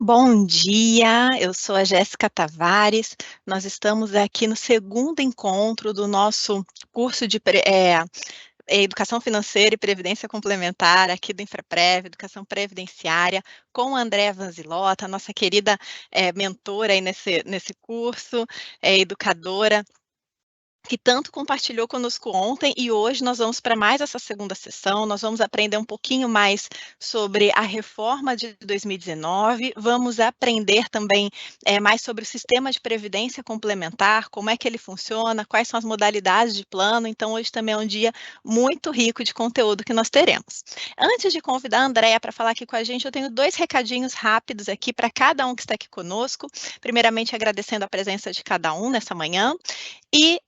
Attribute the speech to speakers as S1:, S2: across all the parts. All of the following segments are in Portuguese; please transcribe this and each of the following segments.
S1: Bom dia, eu sou a Jéssica Tavares. Nós estamos aqui no segundo encontro do nosso curso de Educação Financeira e Previdência Complementar, aqui do Infraprev, Educação Previdenciária, com a Andréa Vanzilota, nossa querida mentora aí nesse curso, educadora, que tanto compartilhou conosco ontem, e hoje nós vamos para mais essa segunda sessão. Nós vamos aprender um pouquinho mais sobre a reforma de 2019, vamos aprender também mais sobre o sistema de previdência complementar, como é que ele funciona, quais são as modalidades de plano. Então hoje também é um dia muito rico de conteúdo que nós teremos. Antes de convidar a Andréa para falar aqui com a gente, eu tenho 2 recadinhos rápidos aqui para cada um que está aqui conosco. Primeiramente, agradecendo a presença de cada um nessa manhã. E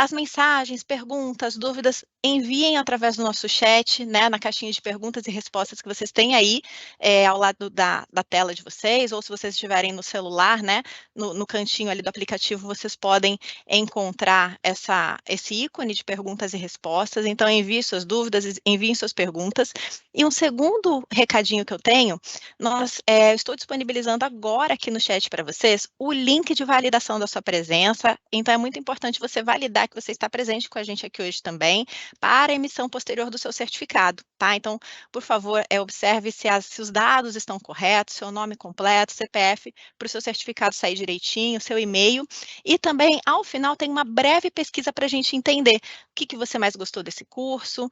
S1: as mensagens, perguntas, dúvidas, enviem através do nosso chat, né, na caixinha de perguntas e respostas que vocês têm aí ao lado da tela de vocês, ou se vocês estiverem no celular, né, no cantinho ali do aplicativo, vocês podem encontrar esse ícone de perguntas e respostas. Então, envie suas dúvidas, enviem suas perguntas. E um segundo recadinho que eu tenho, estou disponibilizando agora aqui no chat para vocês o link de validação da sua presença. Então, é muito importante você validar que você está presente com a gente aqui hoje também, para a emissão posterior do seu certificado, tá? Então, por favor, observe se os dados estão corretos, seu nome completo, CPF, para o seu certificado sair direitinho, seu e-mail. E também, ao final, tem uma breve pesquisa para a gente entender o que você mais gostou desse curso,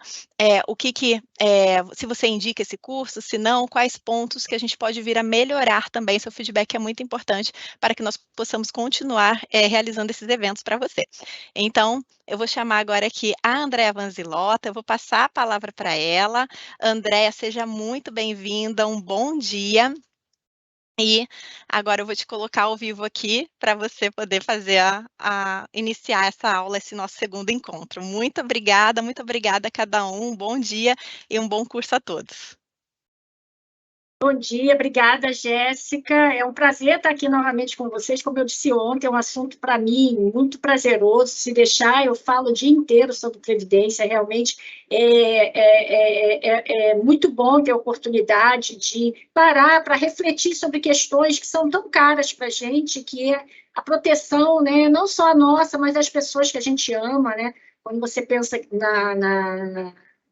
S1: se você indica esse curso, se não, quais pontos que a gente pode vir a melhorar também. Seu feedback é muito importante para que nós possamos continuar realizando esses eventos para você. Então, eu vou chamar agora aqui a Andréa Vanzilota, eu vou passar a palavra para ela. Andréa, seja muito bem-vinda, um bom dia. E agora eu vou te colocar ao vivo aqui para você poder fazer iniciar essa aula, esse nosso segundo encontro. Muito obrigada a cada um bom dia e um bom curso a todos.
S2: Bom dia, obrigada, Jéssica. É um prazer estar aqui novamente com vocês. Como eu disse ontem, é um assunto para mim muito prazeroso. Se deixar, eu falo o dia inteiro sobre previdência. Realmente é muito bom ter a oportunidade de parar para refletir sobre questões que são tão caras para a gente, que é a proteção, né? Não só a nossa, mas das pessoas que a gente ama, né? Quando você pensa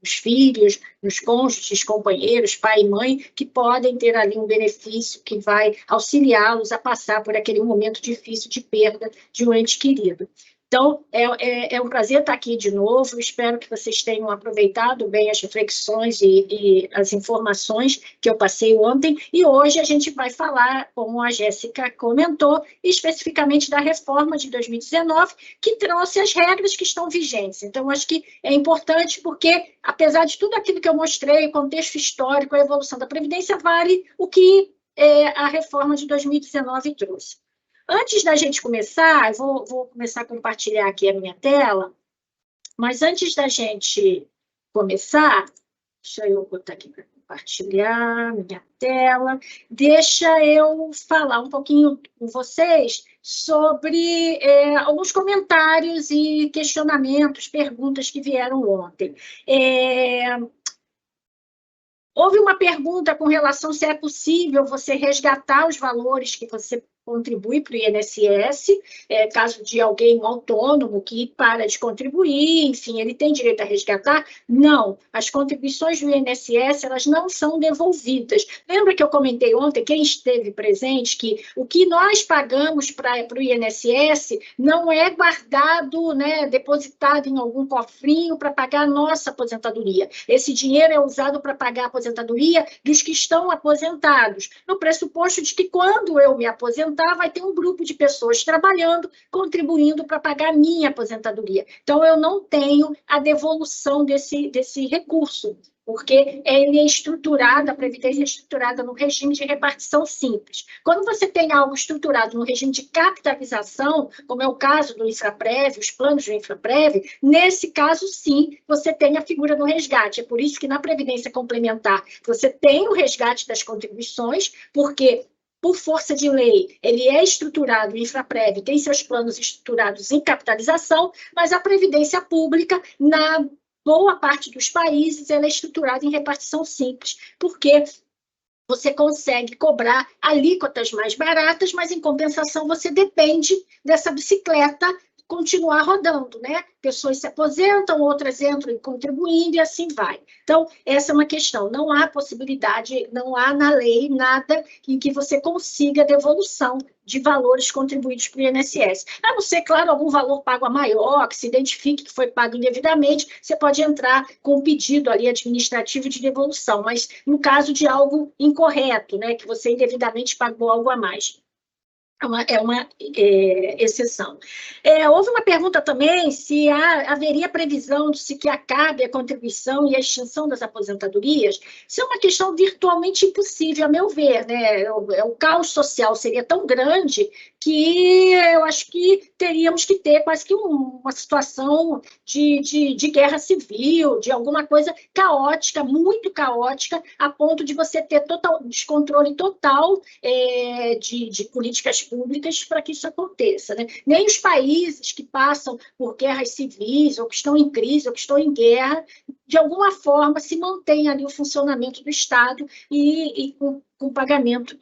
S2: nos filhos, nos cônjuges, companheiros, pai e mãe, que podem ter ali um benefício que vai auxiliá-los a passar por aquele momento difícil de perda de um ente querido. Então, é um prazer estar aqui de novo, espero que vocês tenham aproveitado bem as reflexões e as informações que eu passei ontem, e hoje a gente vai falar, como a Jéssica comentou, especificamente da reforma de 2019, que trouxe as regras que estão vigentes. Então, acho que é importante porque, apesar de tudo aquilo que eu mostrei, o contexto histórico, a evolução da Previdência, vale o que a reforma de 2019 trouxe. Antes da gente começar, eu vou começar a compartilhar aqui a minha tela, mas antes da gente começar, deixa eu botar aqui para compartilhar minha tela, deixa eu falar um pouquinho com vocês sobre alguns comentários e questionamentos, perguntas que vieram ontem. Houve uma pergunta com relação se é possível você resgatar os valores que você contribui para o INSS, caso de alguém autônomo que para de contribuir, enfim, ele tem direito a resgatar? Não, as contribuições do INSS, elas não são devolvidas. Lembra que eu comentei ontem, quem esteve presente, que o que nós pagamos para o INSS não é guardado, né, depositado em algum cofrinho para pagar a nossa aposentadoria. Esse dinheiro é usado para pagar a aposentadoria dos que estão aposentados, no pressuposto de que quando eu me aposentar, vai ter um grupo de pessoas trabalhando, contribuindo para pagar a minha aposentadoria. Então, eu não tenho a devolução desse recurso, porque ele é estruturado, a Previdência é estruturada no regime de repartição simples. Quando você tem algo estruturado no regime de capitalização, como é o caso do Infraprev, os planos do Infraprev, nesse caso, sim, você tem a figura do resgate. É por isso que na Previdência Complementar você tem o resgate das contribuições, porque por força de lei, ele é estruturado, o Infraprev tem seus planos estruturados em capitalização, mas a Previdência Pública, na boa parte dos países, ela é estruturada em repartição simples, porque você consegue cobrar alíquotas mais baratas, mas, em compensação, você depende dessa bicicleta continuar rodando, né? Pessoas se aposentam, outras entram contribuindo e assim vai. Então, essa é uma questão. Não há possibilidade, não há na lei nada em que você consiga devolução de valores contribuídos para o INSS. A não ser, claro, algum valor pago a maior, que se identifique que foi pago indevidamente, você pode entrar com um pedido ali administrativo de devolução, mas no caso de algo incorreto, né, que você indevidamente pagou algo a mais. É uma exceção. Houve uma pergunta também se haveria previsão de se que acabe a contribuição e a extinção das aposentadorias. Isso é uma questão virtualmente impossível, a meu ver, né? O caos social seria tão grande que eu acho que teríamos que ter quase que uma situação de guerra civil, de alguma coisa caótica, muito caótica, a ponto de você ter descontrole total de políticas públicas para que isso aconteça, né? Nem os países que passam por guerras civis, ou que estão em crise, ou que estão em guerra, de alguma forma se mantém ali o funcionamento do Estado e com o pagamento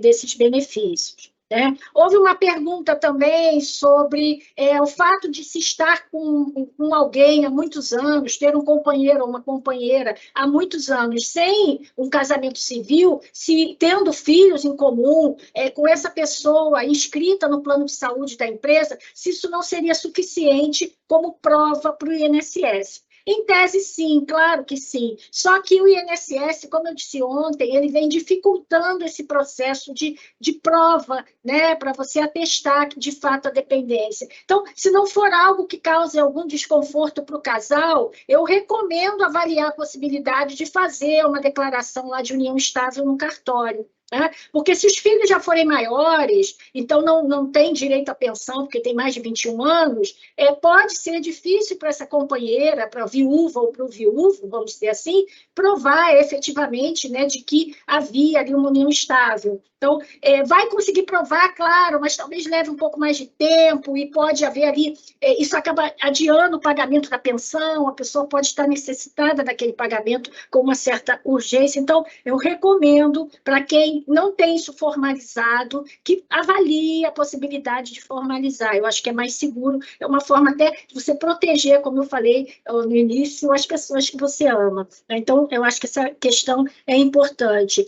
S2: desses benefícios. Né? Houve uma pergunta também sobre o fato de se estar com alguém há muitos anos, ter um companheiro ou uma companheira há muitos anos, sem um casamento civil, se tendo filhos em comum, com essa pessoa inscrita no plano de saúde da empresa, se isso não seria suficiente como prova para o INSS. Em tese, sim, claro que sim. Só que o INSS, como eu disse ontem, ele vem dificultando esse processo de prova, né, para você atestar que, de fato, a dependência. Então, se não for algo que cause algum desconforto para o casal, eu recomendo avaliar a possibilidade de fazer uma declaração lá de união estável no cartório. Né? Porque se os filhos já forem maiores, então não tem direito à pensão, porque tem mais de 21 anos, pode ser difícil para essa companheira, para a viúva ou para o viúvo, vamos dizer assim, provar efetivamente, né, de que havia ali uma união estável. Então, vai conseguir provar, claro, mas talvez leve um pouco mais de tempo e pode haver ali, isso acaba adiando o pagamento da pensão, a pessoa pode estar necessitada daquele pagamento com uma certa urgência. Então, eu recomendo para quem não tem isso formalizado, que avalie a possibilidade de formalizar. Eu acho que é mais seguro, é uma forma até de você proteger, como eu falei no início, as pessoas que você ama. Então, eu acho que essa questão é importante.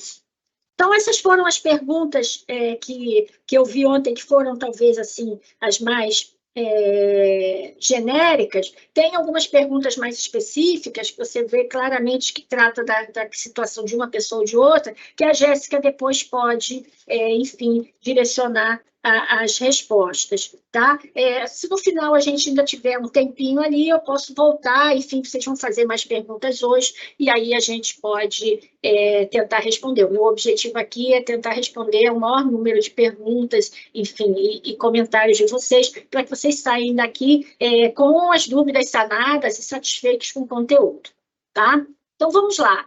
S2: Então, essas foram as perguntas que eu vi ontem, que foram talvez assim as mais genéricas. Tem algumas perguntas mais específicas, que você vê claramente que trata da situação de uma pessoa ou de outra, que a Jéssica depois pode, enfim, direcionar as respostas, tá? Se no final a gente ainda tiver um tempinho ali, eu posso voltar, enfim, vocês vão fazer mais perguntas hoje, e aí a gente pode tentar responder. O meu objetivo aqui é tentar responder o maior número de perguntas, enfim, e comentários de vocês, para que vocês saiam daqui com as dúvidas sanadas e satisfeitos com o conteúdo, tá? Então, vamos lá.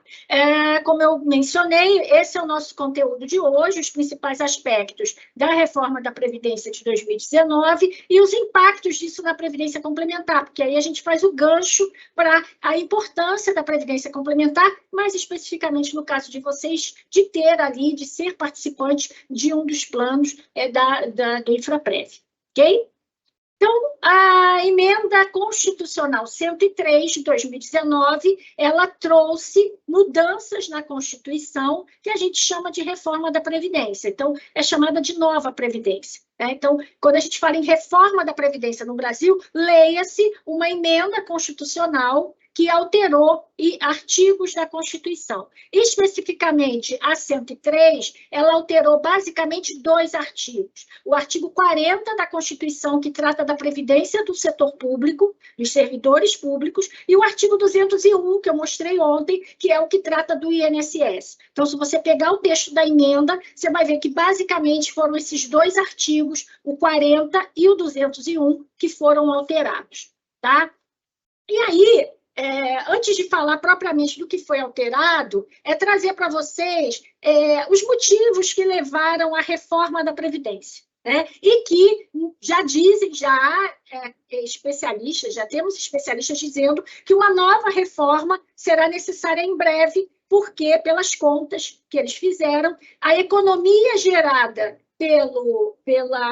S2: Como eu mencionei, esse é o nosso conteúdo de hoje, os principais aspectos da reforma da Previdência de 2019 e os impactos disso na Previdência Complementar, porque aí a gente faz o gancho para a importância da Previdência Complementar, mais especificamente no caso de vocês, de ter ali, de ser participante de um dos planos do Infraprev, ok? Então, a emenda constitucional 103 de 2019, ela trouxe mudanças na Constituição que a gente chama de reforma da Previdência. Então, é chamada de nova Previdência. Né? Então, quando a gente fala em reforma da Previdência no Brasil, leia-se uma emenda constitucional que alterou artigos da Constituição. Especificamente, a 103, ela alterou basicamente 2 artigos. O artigo 40 da Constituição, que trata da previdência do setor público, dos servidores públicos, e o artigo 201, que eu mostrei ontem, que é o que trata do INSS. Então, se você pegar o texto da emenda, você vai ver que basicamente foram esses 2 artigos, o 40 e o 201, que foram alterados. Tá? E aí, antes de falar propriamente do que foi alterado, trazer para vocês os motivos que levaram à reforma da Previdência. Né? E que já dizem, já há especialistas, já temos especialistas dizendo que uma nova reforma será necessária em breve, porque, pelas contas que eles fizeram, a economia gerada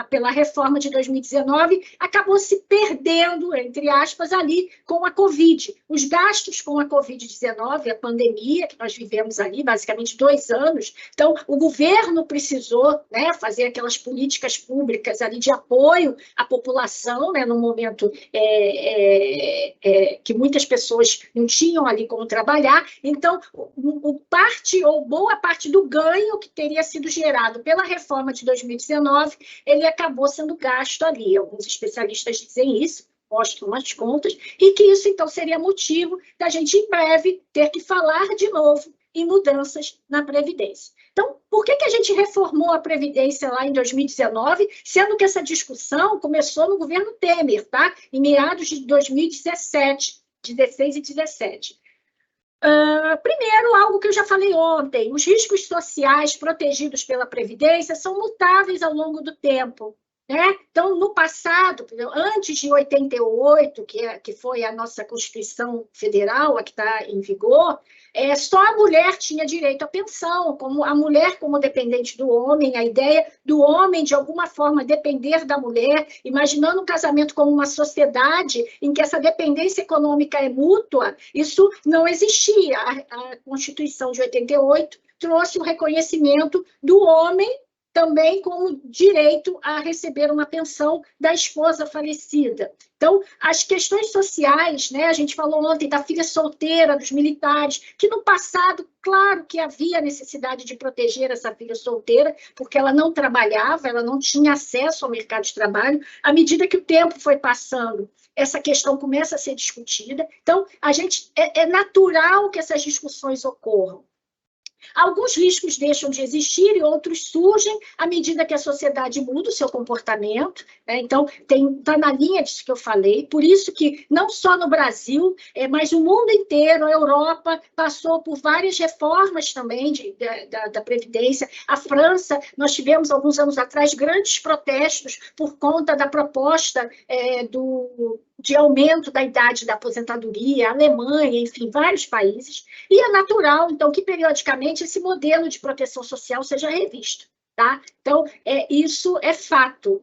S2: pela reforma de 2019 acabou se perdendo, entre aspas, ali com a Covid. Os gastos com a Covid-19, a pandemia que nós vivemos ali, basicamente 2 anos, então o governo precisou, né, fazer aquelas políticas públicas ali de apoio à população, né, no momento que muitas pessoas não tinham ali como trabalhar. Então, parte ou boa parte do ganho que teria sido gerado pela reforma de 2019, ele acabou sendo gasto ali. Alguns especialistas dizem isso, mostram as contas, e que isso, então, seria motivo da gente, em breve, ter que falar de novo em mudanças na Previdência. Então, por que a gente reformou a Previdência lá em 2019, sendo que essa discussão começou no governo Temer, tá? Em meados de 2017, 16 e 17. Primeiro, algo que eu já falei ontem, os riscos sociais protegidos pela Previdência são mutáveis ao longo do tempo, né? Então, no passado, antes de 88, que foi a nossa Constituição Federal, a que está em vigor, só a mulher tinha direito à pensão, como a mulher como dependente do homem, a ideia do homem, de alguma forma, depender da mulher, imaginando o casamento como uma sociedade em que essa dependência econômica é mútua, isso não existia. A Constituição de 88 trouxe o reconhecimento do homem também com direito a receber uma pensão da esposa falecida. Então, as questões sociais, né, a gente falou ontem da filha solteira, dos militares, que no passado, claro que havia necessidade de proteger essa filha solteira, porque ela não trabalhava, ela não tinha acesso ao mercado de trabalho. À medida que o tempo foi passando, essa questão começa a ser discutida. Então, é natural que essas discussões ocorram. Alguns riscos deixam de existir e outros surgem à medida que a sociedade muda o seu comportamento, né? Então, está na linha disso que eu falei. Por isso que, não só no Brasil, mas o mundo inteiro, a Europa, passou por várias reformas também da Previdência. A França, nós tivemos, alguns anos atrás, grandes protestos por conta da proposta de aumento da idade da aposentadoria, a Alemanha, enfim, vários países. E é natural, então, que periodicamente esse modelo de proteção social seja revisto, tá? Então, isso é fato.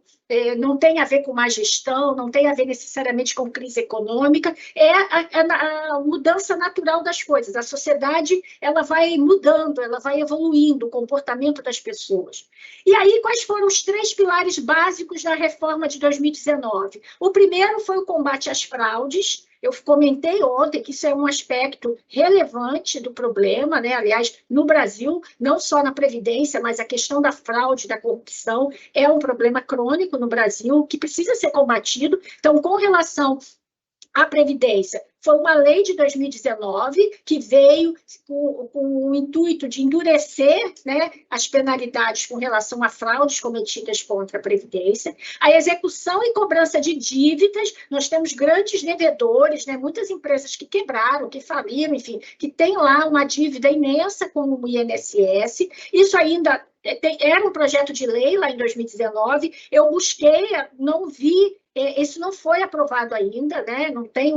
S2: Não tem a ver com má gestão, não tem a ver necessariamente com crise econômica, é a mudança natural das coisas. A sociedade, ela vai mudando, ela vai evoluindo, o comportamento das pessoas. E aí, quais foram os 3 pilares básicos da reforma de 2019? O primeiro foi o combate às fraudes. Eu comentei ontem que isso é um aspecto relevante do problema, né? Aliás, no Brasil, não só na Previdência, mas a questão da fraude, da corrupção, é um problema crônico no Brasil, que precisa ser combatido. Então, com relação à Previdência, foi uma lei de 2019 que veio com o intuito de endurecer, né, as penalidades com relação a fraudes cometidas contra a Previdência. A execução e cobrança de dívidas, nós temos grandes devedores, né, muitas empresas que quebraram, que faliram, enfim, que têm lá uma dívida imensa com o INSS. Isso ainda era um projeto de lei lá em 2019, eu busquei, não vi, isso não foi aprovado ainda, né? Não tem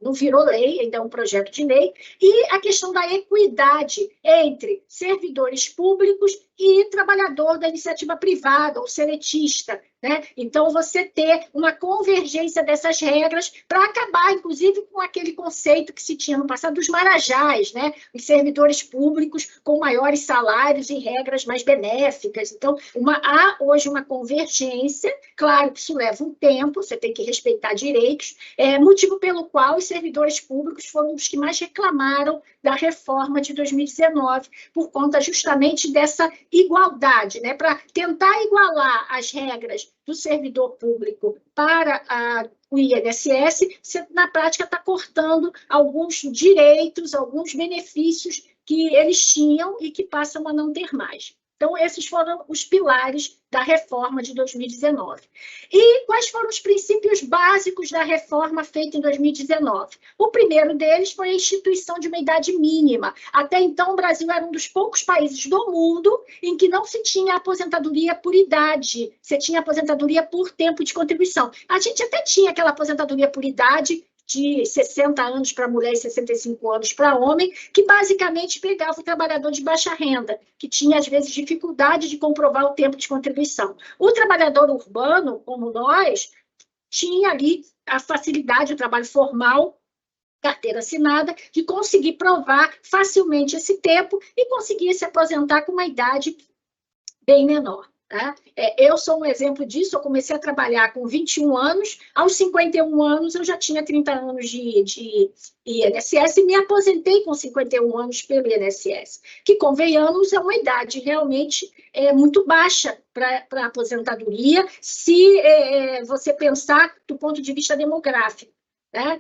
S2: não virou lei, ainda é um projeto de lei, e a questão da equidade entre servidores públicos e trabalhador da iniciativa privada, ou seletista, né? Então, você ter uma convergência dessas regras para acabar, inclusive, com aquele conceito que se tinha no passado dos marajás, né? Os servidores públicos com maiores salários e regras mais benéficas. Então, há hoje uma convergência, claro que isso leva um tempo, você tem que respeitar direitos, motivo pelo qual os servidores públicos foram os que mais reclamaram da reforma de 2019, por conta justamente dessa igualdade, né? Para tentar igualar as regras do servidor público para o INSS, você, na prática, está cortando alguns direitos, alguns benefícios que eles tinham e que passam a não ter mais. Então, esses foram os pilares da reforma de 2019. E quais foram os princípios básicos da reforma feita em 2019? O primeiro deles foi a instituição de uma idade mínima. Até então, o Brasil era um dos poucos países do mundo em que não se tinha aposentadoria por idade, você tinha aposentadoria por tempo de contribuição. A gente até tinha aquela aposentadoria por idade de 60 anos para mulher e 65 anos para homem, que basicamente pegava o trabalhador de baixa renda, que tinha, às vezes, dificuldade de comprovar o tempo de contribuição. O trabalhador urbano, como nós, tinha ali a facilidade, o trabalho formal, carteira assinada, de conseguir provar facilmente esse tempo e conseguir se aposentar com uma idade bem menor. Tá? Eu sou um exemplo disso, eu comecei a trabalhar com 21 anos, aos 51 anos eu já tinha 30 anos de INSS e me aposentei com 51 anos pelo INSS, que, convenhamos, é uma idade realmente muito baixa para a aposentadoria, se você pensar do ponto de vista demográfico. Né?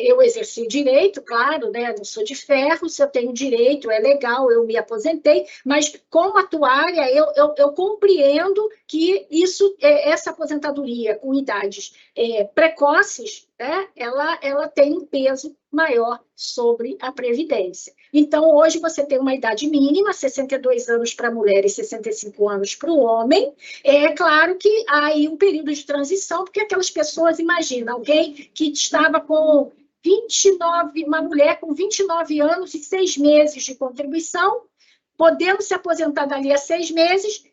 S2: Eu exerci o direito, claro, né? Não sou de ferro, se eu tenho direito, é legal, eu me aposentei, mas como atuária, eu compreendo que essa aposentadoria com idades precoces, né? ela tem um peso maior sobre a Previdência. Então, hoje você tem uma idade mínima, 62 anos para a mulher e 65 anos para o homem. É claro que há aí um período de transição, porque aquelas pessoas, imagina, alguém que estava com 29, uma mulher com 29 anos e 6 meses de contribuição, podendo se aposentar dali a 6 meses,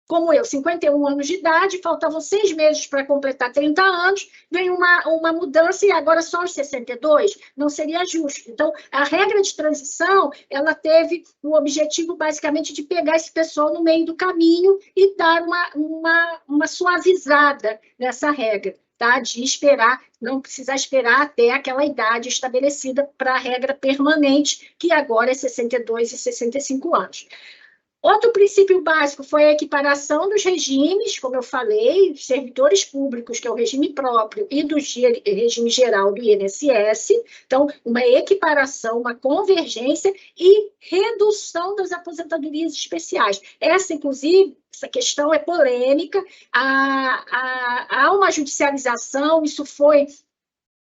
S2: como eu, 51 anos de idade, faltavam 6 meses para completar 30 anos, vem uma mudança e agora só aos 62, não seria justo. Então, a regra de transição, ela teve o objetivo, basicamente, de pegar esse pessoal no meio do caminho e dar uma suavizada nessa regra. Tá? De esperar, não precisar esperar até aquela idade estabelecida para a regra permanente, que agora é 62 e 65 anos. Outro princípio básico foi a equiparação dos regimes, como eu falei, dos servidores públicos, que é o regime próprio, e do regime geral do INSS. Então, uma equiparação, uma convergência e redução das aposentadorias especiais. Inclusive, essa questão é polêmica, há uma judicialização, isso foi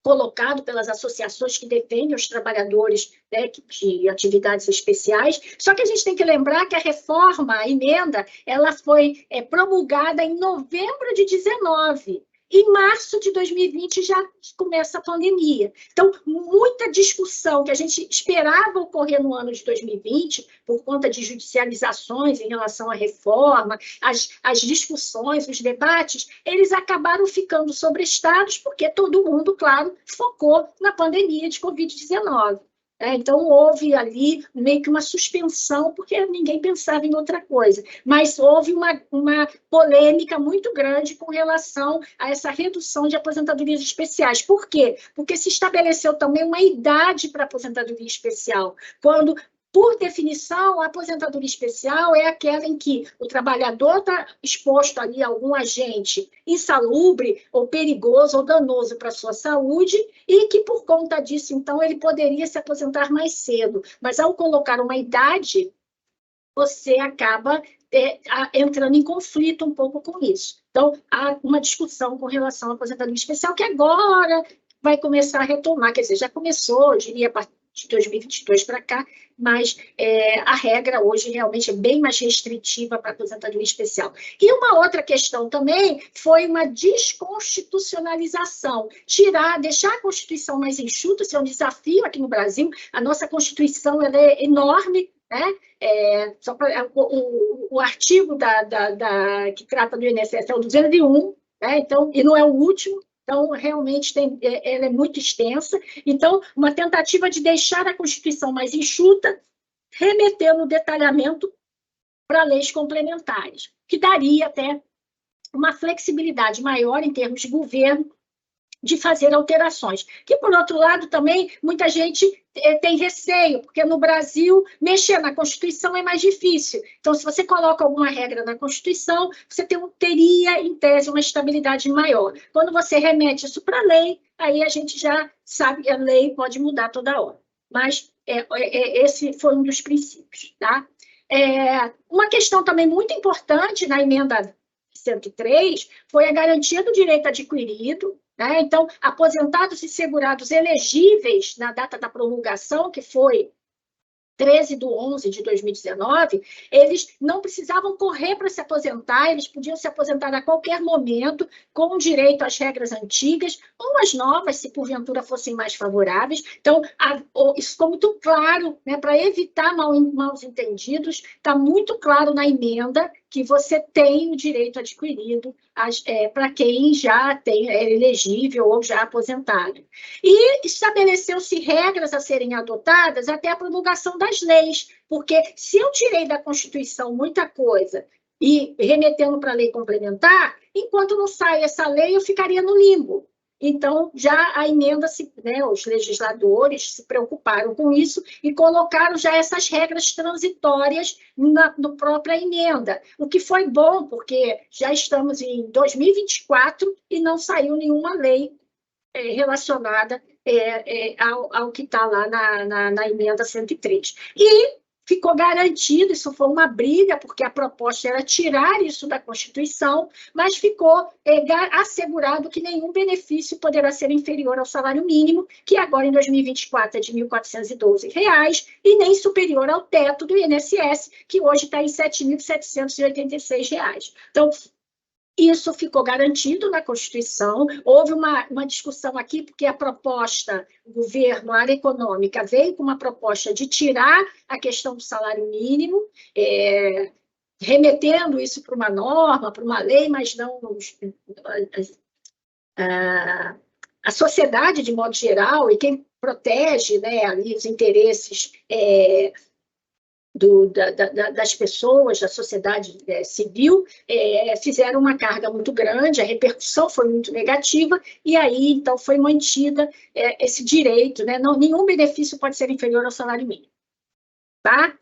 S2: colocado pelas associações que defendem os trabalhadores, né, de atividades especiais. Só que a gente tem que lembrar que a reforma, a emenda, ela foi promulgada em novembro de 19. Em março de 2020 já começa a pandemia. Então, muita discussão que a gente esperava ocorrer no ano de 2020, por conta de judicializações em relação à reforma, as discussões, os debates, eles acabaram ficando sobrestados porque todo mundo, claro, focou na pandemia de Covid-19. Então, houve ali meio que uma suspensão, porque ninguém pensava em outra coisa. Mas houve uma polêmica muito grande com relação a essa redução de aposentadorias especiais. Por quê? Porque se estabeleceu também uma idade para aposentadoria especial. Quando, por definição, a aposentadoria especial é aquela em que o trabalhador está exposto ali a algum agente insalubre, ou perigoso, ou danoso para a sua saúde, e que, por conta disso, então, ele poderia se aposentar mais cedo. Mas, ao colocar uma idade, você acaba entrando em conflito um pouco com isso. Então, há uma discussão com relação à aposentadoria especial, que agora vai começar a retomar, quer dizer, já começou, eu diria, a partir de 2022 para cá, mas a regra hoje realmente é bem mais restritiva para a aposentadoria especial. E uma outra questão também foi uma desconstitucionalização, deixar a Constituição mais enxuta, isso é um desafio aqui no Brasil, a nossa Constituição ela é enorme, né? O artigo que trata do INSS é o 201, né? Então, e não é o último. Então, realmente, ela é muito extensa. Então, uma tentativa de deixar a Constituição mais enxuta, remetendo o detalhamento para leis complementares, que daria até uma flexibilidade maior em termos de governo, de fazer alterações. Que, por outro lado, também, muita gente tem receio, porque no Brasil, mexer na Constituição é mais difícil. Então, se você coloca alguma regra na Constituição, você teria, em tese, uma estabilidade maior. Quando você remete isso para a lei, aí a gente já sabe que a lei pode mudar toda hora. Mas esse foi um dos princípios. Tá? Uma questão também muito importante na emenda 103 foi a garantia do direito adquirido. Né? Então, aposentados e segurados elegíveis na data da promulgação, que foi 13/11/2019, eles não precisavam correr para se aposentar, eles podiam se aposentar a qualquer momento, com direito às regras antigas, ou às novas, se porventura fossem mais favoráveis. Então, isso ficou muito claro, né, para evitar maus entendidos, está muito claro na emenda que você tem o direito adquirido para quem já é elegível ou já aposentado. E estabeleceu-se regras a serem adotadas até a promulgação das leis, porque se eu tirei da Constituição muita coisa e remetendo para a lei complementar, enquanto não sai essa lei, eu ficaria no limbo. Então, já a emenda, né, os legisladores se preocuparam com isso e colocaram já essas regras transitórias na própria emenda, o que foi bom, porque já estamos em 2024 e não saiu nenhuma lei relacionada ao que está lá na emenda 103. E ficou garantido, isso foi uma briga, porque a proposta era tirar isso da Constituição, mas ficou assegurado que nenhum benefício poderá ser inferior ao salário mínimo, que agora em 2024 é de R$ 1.412, e nem superior ao teto do INSS, que hoje está em R$ 7.786. Então, isso ficou garantido na Constituição. Houve uma discussão aqui, porque a proposta, o governo, a área econômica, veio com uma proposta de tirar a questão do salário mínimo, remetendo isso para uma norma, para uma lei, mas não a sociedade, de modo geral, e quem protege, né, ali os interesses das pessoas, da sociedade civil, fizeram uma carga muito grande, a repercussão foi muito negativa, e aí, então, foi mantida esse direito, né? Nenhum benefício pode ser inferior ao salário mínimo. Tá?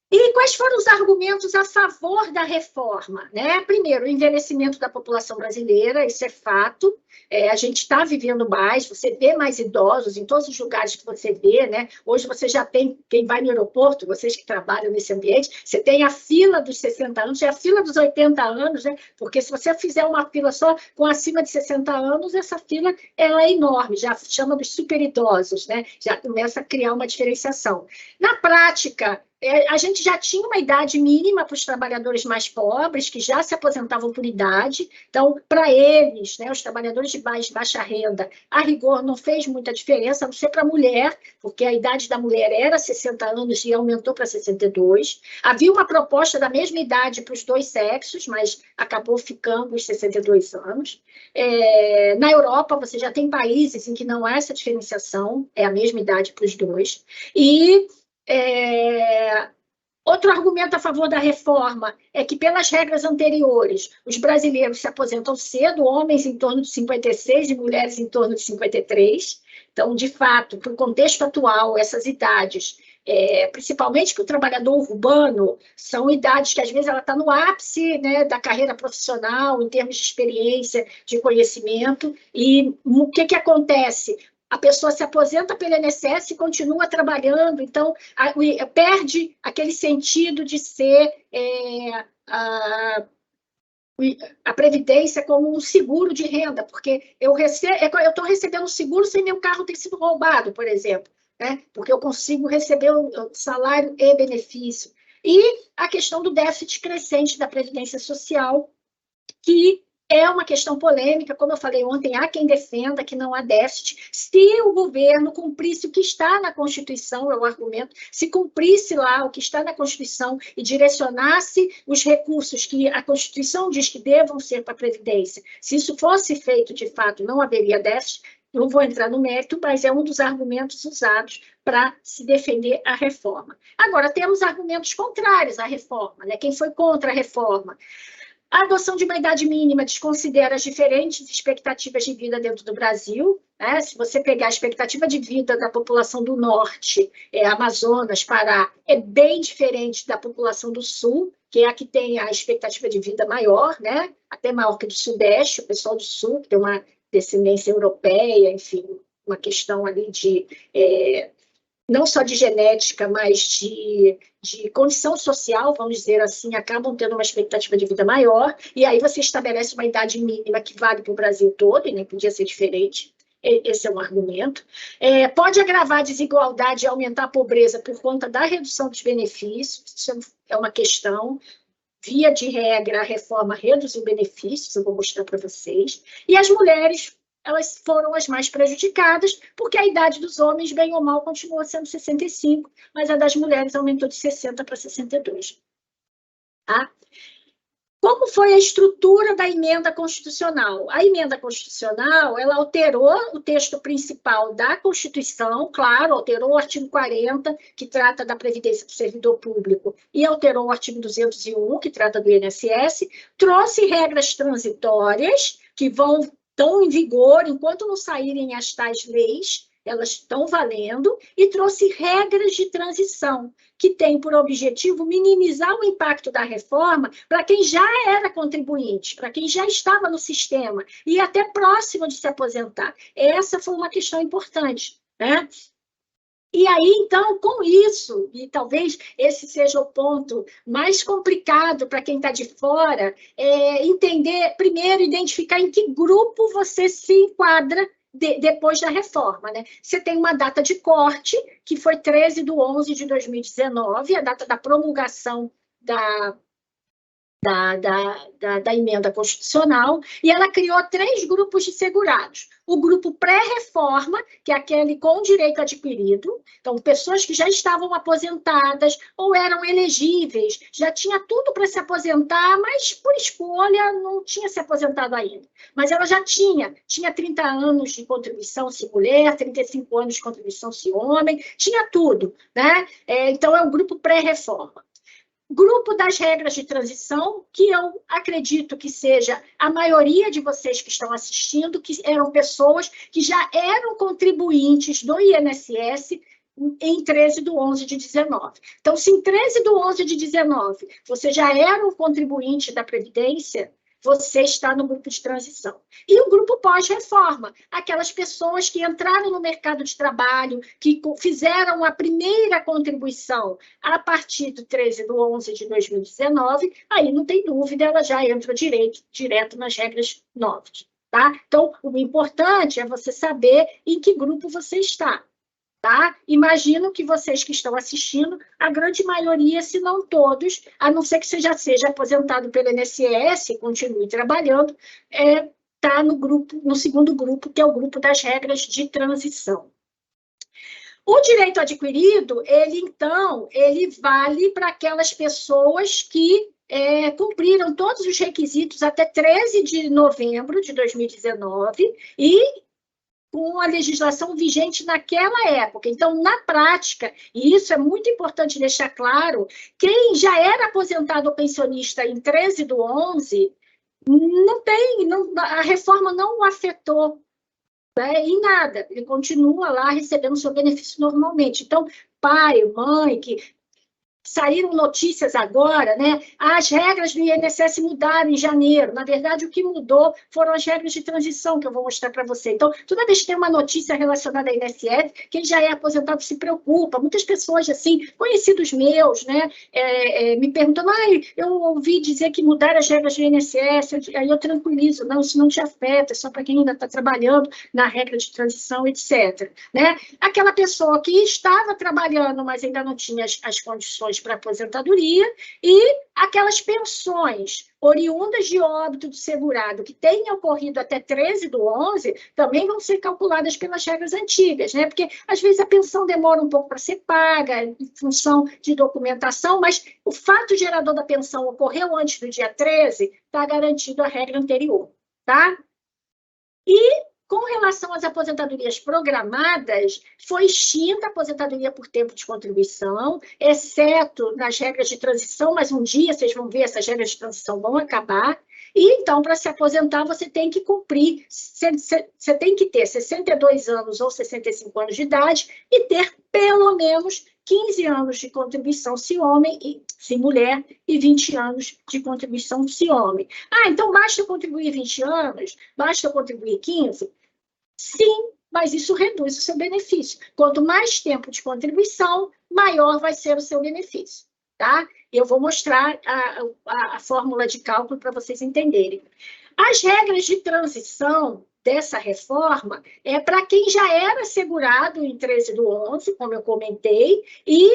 S2: E quais foram os argumentos a favor da reforma? Né? Primeiro, o envelhecimento da população brasileira, isso é fato. A gente está vivendo mais, você vê mais idosos em todos os lugares que você vê, né? Hoje você já tem, quem vai no aeroporto, vocês que trabalham nesse ambiente, você tem a fila dos 60 anos, é a fila dos 80 anos, né? Porque se você fizer uma fila só com acima de 60 anos, essa fila ela é enorme, já chama dos super idosos, né? Já começa a criar uma diferenciação. Na prática, a gente já tinha uma idade mínima para os trabalhadores mais pobres, que já se aposentavam por idade. Então, para eles, né, os trabalhadores de baixa renda, a rigor não fez muita diferença, a não ser para a mulher, porque a idade da mulher era 60 anos e aumentou para 62. Havia uma proposta da mesma idade para os dois sexos, mas acabou ficando os 62 anos. Na Europa, você já tem países em que não há essa diferenciação, é a mesma idade para os dois. E outro argumento a favor da reforma é que, pelas regras anteriores, os brasileiros se aposentam cedo, homens em torno de 56 e mulheres em torno de 53. Então, de fato, para o contexto atual, essas idades, principalmente para o trabalhador urbano, são idades que, às vezes, ela está no ápice, né, da carreira profissional, em termos de experiência, de conhecimento. E o que acontece? A pessoa se aposenta pelo INSS e continua trabalhando, então perde aquele sentido de ser a previdência como um seguro de renda, porque eu estou recebendo um seguro sem meu carro ter sido roubado, por exemplo, né? Porque eu consigo receber o salário e benefício. E a questão do déficit crescente da Previdência Social, que é uma questão polêmica, como eu falei ontem, há quem defenda que não há déficit. Se o governo cumprisse o que está na Constituição, é o argumento, se cumprisse lá o que está na Constituição e direcionasse os recursos que a Constituição diz que devam ser para a Previdência, se isso fosse feito de fato, não haveria déficit. Não vou entrar no mérito, mas é um dos argumentos usados para se defender a reforma. Agora, temos argumentos contrários à reforma, né? Quem foi contra a reforma? A adoção de uma idade mínima desconsidera as diferentes expectativas de vida dentro do Brasil, né? Se você pegar a expectativa de vida da população do Norte, Amazonas, Pará, é bem diferente da população do Sul, que é a que tem a expectativa de vida maior, né? Até maior que do Sudeste, o pessoal do Sul, que tem uma descendência europeia, enfim, uma questão ali de... não só de genética, mas de condição social, vamos dizer assim, acabam tendo uma expectativa de vida maior, e aí você estabelece uma idade mínima que vale para o Brasil todo, e nem podia ser diferente, esse é um argumento. Pode agravar a desigualdade e aumentar a pobreza por conta da redução dos benefícios, isso é uma questão. Via de regra, a reforma reduziu benefícios, eu vou mostrar para vocês. E as mulheres, elas foram as mais prejudicadas, porque a idade dos homens, bem ou mal, continua sendo 65, mas a das mulheres aumentou de 60 para 62. Tá? Como foi a estrutura da emenda constitucional? A emenda constitucional, ela alterou o texto principal da Constituição, claro, alterou o artigo 40, que trata da Previdência do Servidor Público, e alterou o artigo 201, que trata do INSS, trouxe regras transitórias, que estão em vigor enquanto não saírem as tais leis, elas estão valendo, e trouxe regras de transição, que tem por objetivo minimizar o impacto da reforma para quem já era contribuinte, para quem já estava no sistema e até próximo de se aposentar. Essa foi uma questão importante, né? E aí, então, com isso, e talvez esse seja o ponto mais complicado para quem está de fora, entender, primeiro, identificar em que grupo você se enquadra depois da reforma, né? Você tem uma data de corte, que foi 13/11/2019, a data da promulgação da emenda constitucional, e ela criou 3 grupos de segurados. O grupo pré-reforma, que é aquele com direito adquirido, então pessoas que já estavam aposentadas ou eram elegíveis, já tinha tudo para se aposentar, mas por escolha não tinha se aposentado ainda. Mas ela já tinha 30 anos de contribuição se mulher, 35 anos de contribuição se homem, tinha tudo, né? Então é o grupo pré-reforma. Grupo das regras de transição, que eu acredito que seja a maioria de vocês que estão assistindo, que eram pessoas que já eram contribuintes do INSS em 13/11/19. Então, se em 13/11/19 você já era um contribuinte da Previdência, você está no grupo de transição. E o grupo pós-reforma, aquelas pessoas que entraram no mercado de trabalho, que fizeram a primeira contribuição a partir do 13/11/2019, aí não tem dúvida, ela já entra direto nas regras novas. Tá? Então, o importante é você saber em que grupo você está. Tá? Imagino que vocês que estão assistindo, a grande maioria, se não todos, a não ser que você já seja aposentado pelo INSS e continue trabalhando, está no segundo grupo, que é o grupo das regras de transição. O direito adquirido, ele vale para aquelas pessoas que cumpriram todos os requisitos até 13/11/2019 e com a legislação vigente naquela época. Então, na prática, e isso é muito importante deixar claro, quem já era aposentado ou pensionista em 13/11, a reforma não o afetou, né, em nada. Ele continua lá recebendo seu benefício normalmente. Então, pai, mãe, que saíram notícias agora, né? As regras do INSS mudaram em janeiro. Na verdade, o que mudou foram as regras de transição, que eu vou mostrar para você. Então, toda vez que tem uma notícia relacionada ao INSS, quem já é aposentado se preocupa. Muitas pessoas, assim, conhecidos meus, né, me perguntam, eu ouvi dizer que mudaram as regras do INSS, aí eu tranquilizo, não, isso não te afeta, é só para quem ainda está trabalhando na regra de transição, etc. Né? Aquela pessoa que estava trabalhando, mas ainda não tinha as condições para aposentadoria, e aquelas pensões oriundas de óbito do segurado que tenham ocorrido até 13/11 também vão ser calculadas pelas regras antigas, né? Porque às vezes a pensão demora um pouco para ser paga em função de documentação, mas o fato gerador da pensão ocorreu antes do dia 13, está garantido a regra anterior, tá? E com relação às aposentadorias programadas, foi extinta a aposentadoria por tempo de contribuição, exceto nas regras de transição, mas um dia vocês vão ver, essas regras de transição vão acabar. E, então, para se aposentar, você tem que cumprir, você tem que ter 62 anos ou 65 anos de idade e ter pelo menos 15 anos de contribuição se homem e se mulher e 20 anos de contribuição se homem. Então basta eu contribuir 20 anos? Basta eu contribuir 15? Sim, mas isso reduz o seu benefício. Quanto mais tempo de contribuição, maior vai ser o seu benefício. Tá? Eu vou mostrar a fórmula de cálculo para vocês entenderem. As regras de transição dessa reforma é para quem já era segurado em 13/11, como eu comentei, e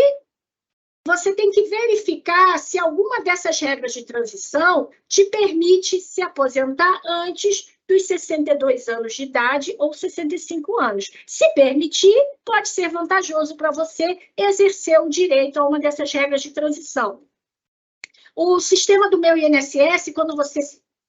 S2: você tem que verificar se alguma dessas regras de transição te permite se aposentar antes dos 62 anos de idade ou 65 anos. Se permitir, pode ser vantajoso para você exercer o direito a uma dessas regras de transição. O sistema do meu INSS, quando você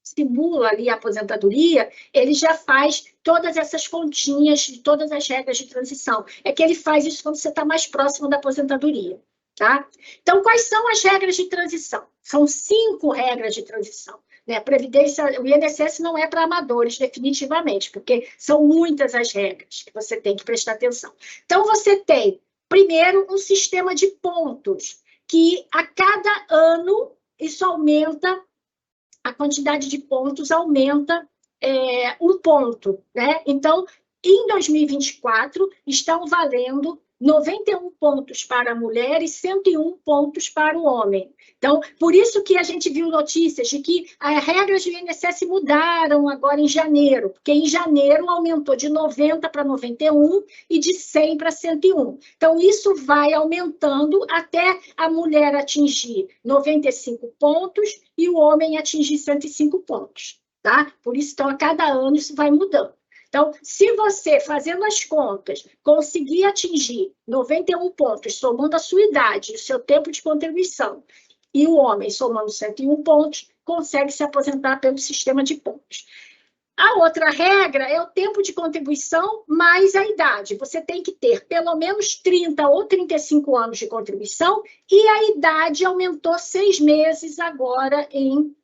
S2: simula ali a aposentadoria, ele já faz todas essas continhas de todas as regras de transição. É que ele faz isso quando você está mais próximo da aposentadoria. Tá? Então, quais são as regras de transição? São 5 regras de transição. Né? A Previdência, o INSS não é para amadores, definitivamente, porque são muitas as regras que você tem que prestar atenção. Então, você tem, primeiro, um sistema de pontos, que a cada ano isso aumenta, a quantidade de pontos aumenta 1 ponto. Né? Então, em 2024, estão valendo 91 pontos para a mulher e 101 pontos para o homem. Então, por isso que a gente viu notícias de que as regras do INSS mudaram agora em janeiro, porque em janeiro aumentou de 90 para 91 e de 100 para 101. Então, isso vai aumentando até a mulher atingir 95 pontos e o homem atingir 105 pontos. Tá? Por isso, então, a cada ano isso vai mudando. Então, se você, fazendo as contas, conseguir atingir 91 pontos, somando a sua idade, o seu tempo de contribuição, e o homem somando 101 pontos, consegue se aposentar pelo sistema de pontos. A outra regra é o tempo de contribuição mais a idade. Você tem que ter pelo menos 30 ou 35 anos de contribuição e a idade aumentou 6 meses agora em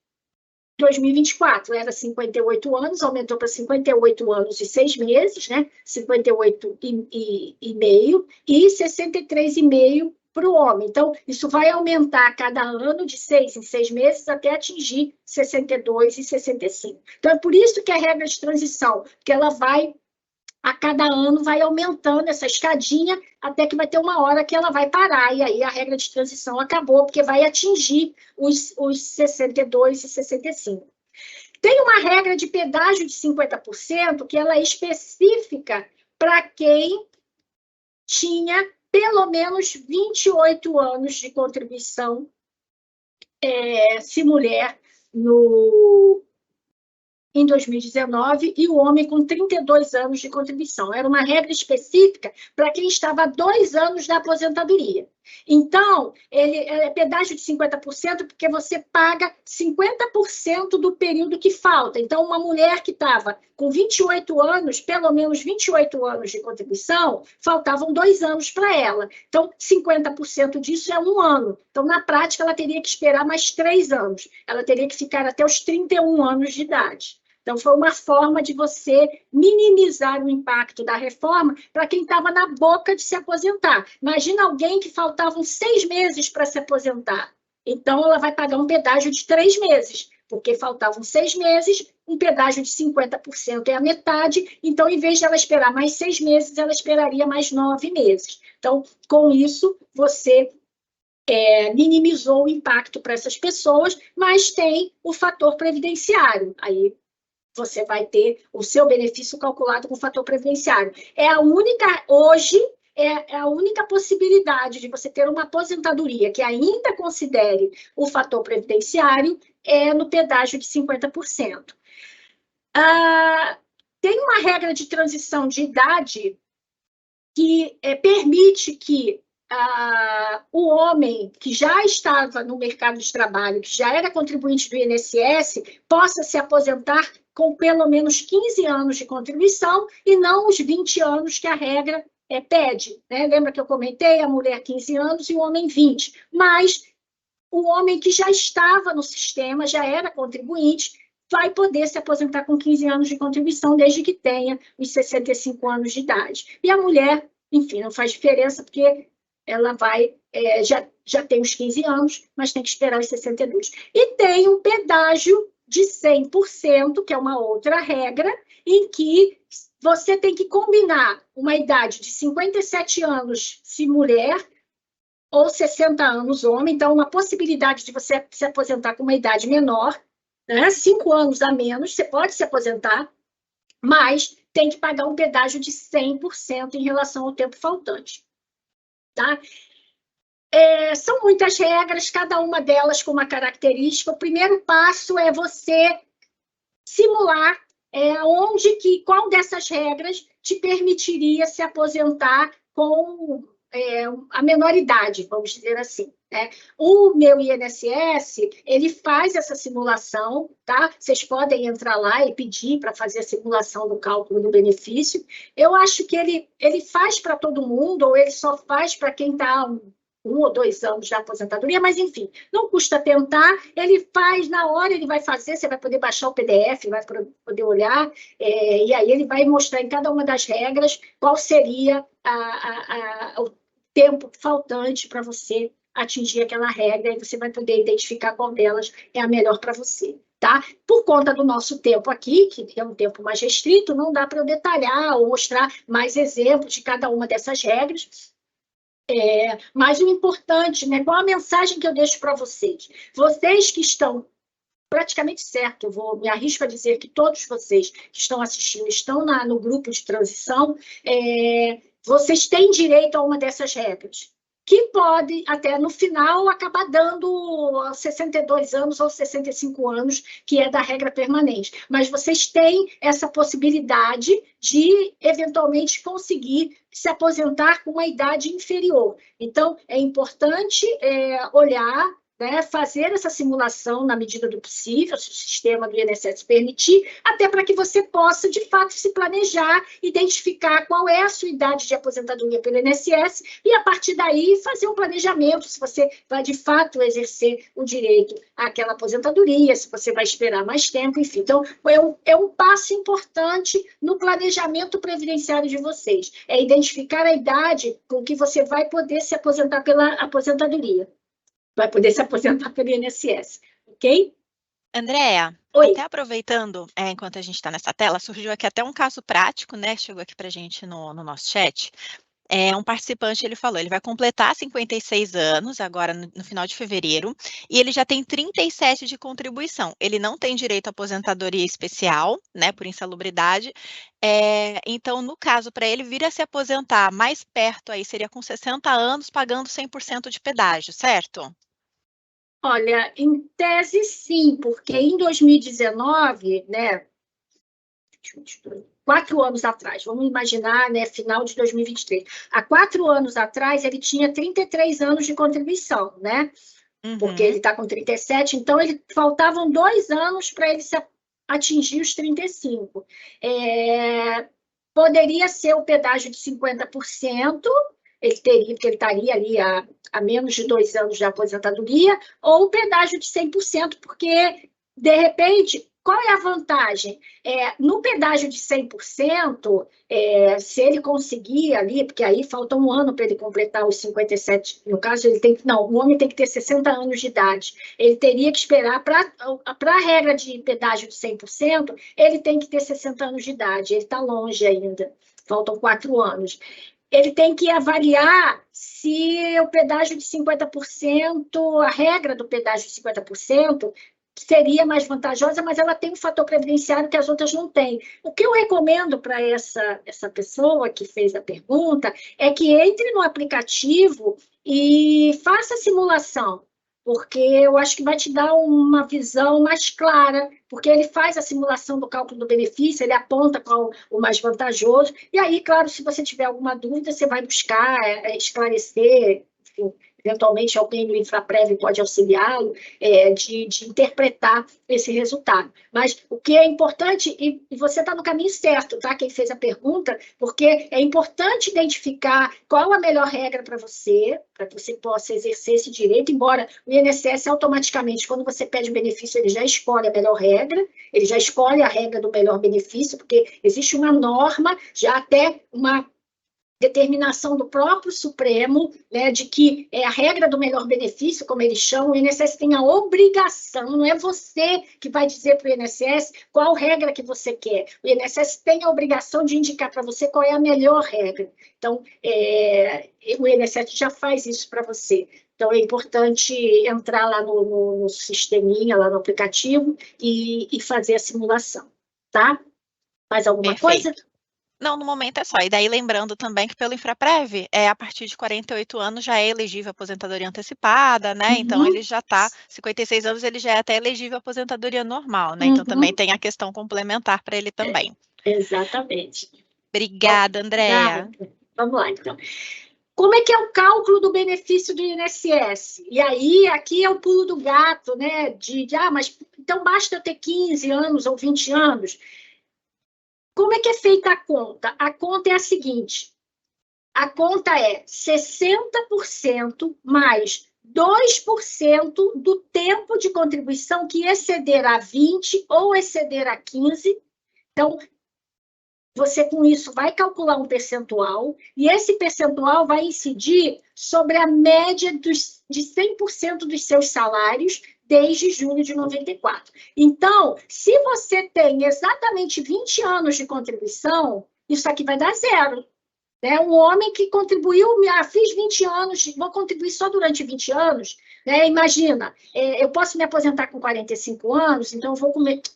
S2: 2024, era 58 anos, aumentou para 58 anos e 6 meses, né? 58 e meio e 63,5 para o homem. Então, isso vai aumentar a cada ano de 6 em 6 meses até atingir 62 e 65. Então, é por isso que a regra de transição, que ela vai, a cada ano, vai aumentando essa escadinha até que vai ter uma hora que ela vai parar, e aí a regra de transição acabou, porque vai atingir os 62 e 65. Tem uma regra de pedágio de 50%, que ela é específica para quem tinha pelo menos 28 anos de contribuição, se mulher, em 2019, e o homem com 32 anos de contribuição. Era uma regra específica para quem estava há 2 anos da aposentadoria. Então, ele é pedágio de 50%, porque você paga 50% do período que falta. Então, uma mulher que estava com 28 anos, pelo menos 28 anos de contribuição, faltavam 2 anos para ela. Então, 50% disso é 1 ano. Então, na prática, ela teria que esperar mais 3 anos. Ela teria que ficar até os 31 anos de idade. Então, foi uma forma de você minimizar o impacto da reforma para quem estava na boca de se aposentar. Imagina alguém que faltavam 6 meses para se aposentar. Então, ela vai pagar um pedágio de 3 meses, porque faltavam 6 meses, um pedágio de 50% é a metade. Então, em vez de ela esperar mais 6 meses, ela esperaria mais 9 meses. Então, com isso, você minimizou o impacto para essas pessoas, mas tem o fator previdenciário. Aí, você vai ter o seu benefício calculado com o fator previdenciário. Hoje, é a única possibilidade de você ter uma aposentadoria que ainda considere o fator previdenciário no pedágio de 50%. Tem uma regra de transição de idade que permite que o homem que já estava no mercado de trabalho, que já era contribuinte do INSS, possa se aposentar com pelo menos 15 anos de contribuição e não os 20 anos que a regra pede. Né? Lembra que eu comentei? A mulher 15 anos e o homem 20. Mas o homem que já estava no sistema, já era contribuinte, vai poder se aposentar com 15 anos de contribuição, desde que tenha os 65 anos de idade. E a mulher, enfim, não faz diferença, porque ela vai, já tem os 15 anos, mas tem que esperar os 62. E tem um pedágio de 100%, que é uma outra regra, em que você tem que combinar uma idade de 57 anos se mulher, ou 60 anos homem, então uma possibilidade de você se aposentar com uma idade menor, né? 5 anos a menos, você pode se aposentar, mas tem que pagar um pedágio de 100% em relação ao tempo faltante. Tá? São muitas regras, cada uma delas com uma característica. O primeiro passo é você simular qual dessas regras te permitiria se aposentar com a menor idade, vamos dizer assim. Né? O meu INSS, ele faz essa simulação, tá? Vocês podem entrar lá e pedir para fazer a simulação do cálculo do benefício. Eu acho que ele faz para todo mundo, ou ele só faz para quem está 1 ou 2 anos de aposentadoria, mas enfim, não custa tentar, ele faz na hora, ele vai fazer, você vai poder baixar o PDF, vai poder olhar, e aí ele vai mostrar em cada uma das regras qual seria o tempo faltante para você atingir aquela regra, e você vai poder identificar qual delas é a melhor para você. Tá? Por conta do nosso tempo aqui, que é um tempo mais restrito, não dá para eu detalhar ou mostrar mais exemplos de cada uma dessas regras, mas o importante, né, qual a mensagem que eu deixo para vocês? Vocês que estão praticamente certo, eu me arrisco a dizer que todos vocês que estão assistindo estão no grupo de transição, vocês têm direito a uma dessas regras, que pode, até no final, acabar dando 62 anos ou 65 anos, que é da regra permanente. Mas vocês têm essa possibilidade de, eventualmente, conseguir se aposentar com uma idade inferior. Então, é importante olhar, né, fazer essa simulação na medida do possível, se o sistema do INSS permitir, até para que você possa, de fato, se planejar, identificar qual é a sua idade de aposentadoria pelo INSS e, a partir daí, fazer um planejamento, se você vai, de fato, exercer o direito àquela aposentadoria, se você vai esperar mais tempo, enfim. Então, é um passo importante no planejamento previdenciário de vocês, é identificar a idade com que você vai poder se aposentar pela aposentadoria. Vai poder se aposentar pelo INSS, ok?
S1: Andréa,
S2: Oi.
S1: até aproveitando, enquanto a gente está nessa tela, surgiu aqui até um caso prático, né? Chegou aqui para a gente no nosso chat. Um participante, ele falou, ele vai completar 56 anos agora no final de fevereiro, e ele já tem 37 de contribuição. Ele não tem direito à aposentadoria especial, né, por insalubridade. Então, no caso, para ele vir a se aposentar mais perto, aí seria com 60 anos, pagando 100% de pedágio, certo?
S2: Olha, em tese, sim, porque em 2019, né, 4 anos atrás, vamos imaginar, né, final de 2023. Há 4 anos atrás, ele tinha 33 anos de contribuição, né? Porque ele está com 37, então faltavam 2 anos para ele atingir os 35. Poderia ser o pedágio de 50%, porque ele estaria ali a menos de 2 anos de aposentadoria, ou o pedágio de 100%, porque, de repente, qual é a vantagem? No pedágio de 100%, se ele conseguir ali, porque aí falta 1 ano para ele completar os 57, no caso, o homem tem que ter 60 anos de idade. Ele teria que esperar, para a regra de pedágio de 100%, ele tem que ter 60 anos de idade, ele está longe ainda, faltam 4 anos. Ele tem que avaliar se o pedágio de 50%, a regra do pedágio de 50%, seria mais vantajosa, mas ela tem um fator previdenciário que as outras não têm. O que eu recomendo para essa pessoa que fez a pergunta é que entre no aplicativo e faça a simulação, porque eu acho que vai te dar uma visão mais clara, porque ele faz a simulação do cálculo do benefício, ele aponta qual o mais vantajoso, e aí, claro, se você tiver alguma dúvida, você vai buscar esclarecer, enfim, eventualmente alguém do Infraprev pode auxiliá-lo, de interpretar esse resultado. Mas o que é importante, e você está no caminho certo, tá? Quem fez a pergunta, porque é importante identificar qual a melhor regra para que você possa exercer esse direito, embora o INSS automaticamente, quando você pede o benefício, ele já escolhe a melhor regra, ele já escolhe a regra do melhor benefício, porque existe uma norma, já até uma determinação do próprio Supremo, né, de que a regra do melhor benefício, como eles chamam, o INSS tem a obrigação, não é você que vai dizer para o INSS qual regra que você quer, o INSS tem a obrigação de indicar para você qual é a melhor regra. Então, o INSS já faz isso para você. Então, é importante entrar lá no sisteminha, lá no aplicativo, e fazer a simulação, tá? Mais alguma
S1: Perfeito.
S2: coisa?
S1: Não, no momento é só. E daí lembrando também que pelo Infraprev, a partir de 48 anos já é elegível a aposentadoria antecipada, né? Então ele já está, 56 anos ele já é até elegível a aposentadoria normal, né? Então também tem a questão complementar para ele também.
S2: Exatamente.
S1: Obrigada, Andréa.
S2: Vamos lá, então. Como é que é o cálculo do benefício do INSS? E aí, aqui é o pulo do gato, né? Mas então basta eu ter 15 anos ou 20 anos. Como é que é feita a conta? A conta é a seguinte: a conta é 60% mais 2% do tempo de contribuição que exceder a 20 ou exceder a 15. Então, você com isso vai calcular um percentual, e esse percentual vai incidir sobre a média de 100% dos seus salários desde julho de 94. Então, se você tem exatamente 20 anos de contribuição, isso aqui vai dar zero. Né? Um homem que contribuiu, fiz 20 anos, vou contribuir só durante 20 anos, né? Imagina, eu posso me aposentar com 45 anos, então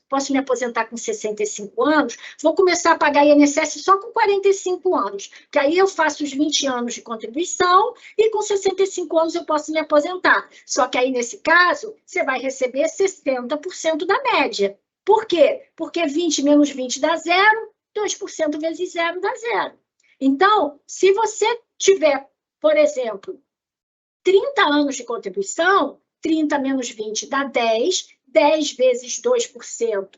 S2: posso me aposentar com 65 anos, vou começar a pagar INSS só com 45 anos, que aí eu faço os 20 anos de contribuição e com 65 anos eu posso me aposentar. Só que aí, nesse caso, você vai receber 60% da média. Por quê? Porque 20 menos 20 dá zero, 2% vezes zero dá zero. Então, se você tiver, por exemplo, 30 anos de contribuição, 30 menos 20 dá 10, 10 vezes 2%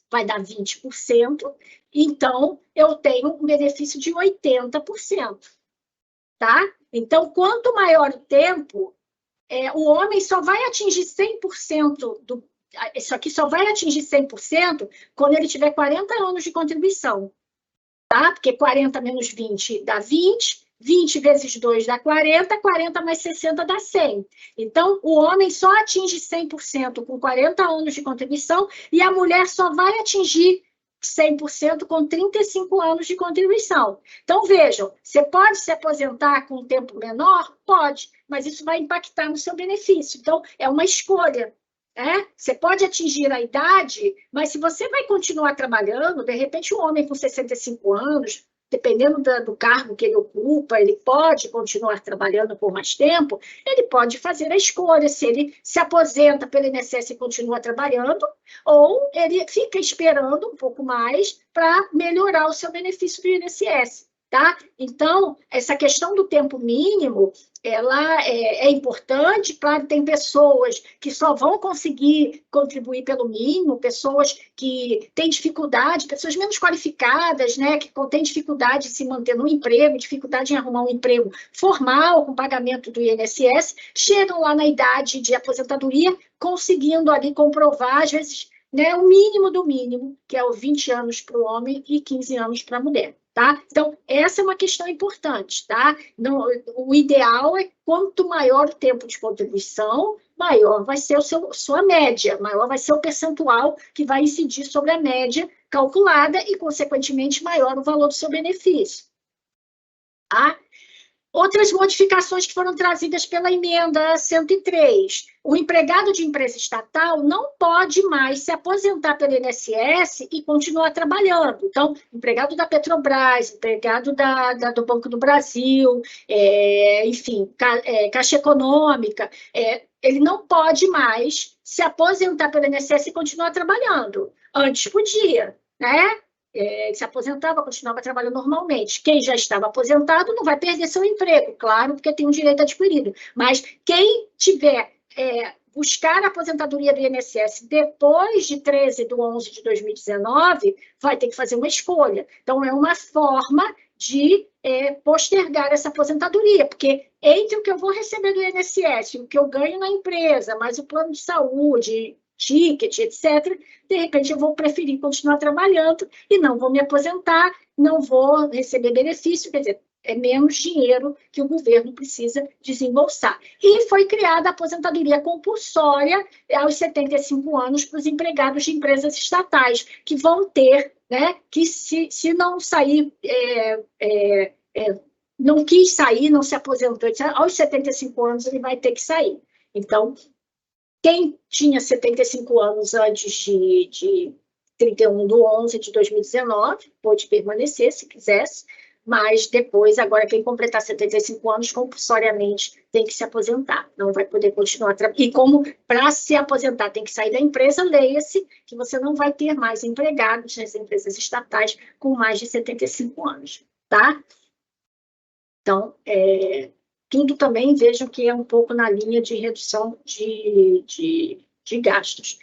S2: vai dar 20%, então eu tenho um benefício de 80%, tá? Então, quanto maior o tempo, o homem só vai atingir 100% isso aqui só vai atingir 100% quando ele tiver 40 anos de contribuição. Tá? Porque 40 menos 20 dá 20, 20 vezes 2 dá 40, 40 mais 60 dá 100. Então, o homem só atinge 100% com 40 anos de contribuição e a mulher só vai atingir 100% com 35 anos de contribuição. Então, vejam, você pode se aposentar com um tempo menor? Pode, mas isso vai impactar no seu benefício. Então, é uma escolha. Você pode atingir a idade, mas se você vai continuar trabalhando, de repente um homem com 65 anos, dependendo do cargo que ele ocupa, ele pode continuar trabalhando por mais tempo, ele pode fazer a escolha se ele se aposenta pelo INSS e continua trabalhando, ou ele fica esperando um pouco mais para melhorar o seu benefício do INSS. Tá? Então, essa questão do tempo mínimo, ela é importante. Claro, tem pessoas que só vão conseguir contribuir pelo mínimo, pessoas que têm dificuldade, pessoas menos qualificadas, né, que têm dificuldade de se manter no emprego, dificuldade em arrumar um emprego formal, com pagamento do INSS, chegam lá na idade de aposentadoria, conseguindo ali comprovar, às vezes, né, o mínimo do mínimo, que é o 20 anos para o homem e 15 anos para a mulher. Tá? Então, essa é uma questão importante. Tá? O ideal é quanto maior o tempo de contribuição, maior vai ser sua média, maior vai ser o percentual que vai incidir sobre a média calculada e, consequentemente, maior o valor do seu benefício. Tá? Outras modificações que foram trazidas pela emenda 103. O empregado de empresa estatal não pode mais se aposentar pelo INSS e continuar trabalhando. Então, empregado da Petrobras, empregado do Banco do Brasil, enfim, Caixa Econômica, ele não pode mais se aposentar pelo INSS e continuar trabalhando. Antes podia, né? Se aposentava, continuava trabalhando normalmente. Quem já estava aposentado não vai perder seu emprego, claro, porque tem um direito adquirido. Mas quem tiver buscar a aposentadoria do INSS depois de 13/11 de 2019, vai ter que fazer uma escolha. Então, é uma forma de postergar essa aposentadoria, porque entre o que eu vou receber do INSS e o que eu ganho na empresa, mais o plano de saúde, ticket, etc., de repente eu vou preferir continuar trabalhando e não vou me aposentar, não vou receber benefício, quer dizer, é menos dinheiro que o governo precisa desembolsar. E foi criada a aposentadoria compulsória aos 75 anos para os empregados de empresas estatais, que vão ter, né, que se não sair, não quis sair, não se aposentou, aos 75 anos ele vai ter que sair. Então, quem tinha 75 anos antes de 31/11 de 2019, pôde permanecer se quisesse, mas depois, agora, quem completar 75 anos, compulsoriamente tem que se aposentar, não vai poder continuar trabalhando. E como para se aposentar tem que sair da empresa, leia-se que você não vai ter mais empregados nas empresas estatais com mais de 75 anos, tá? Então, tudo também vejam que é um pouco na linha de redução de gastos.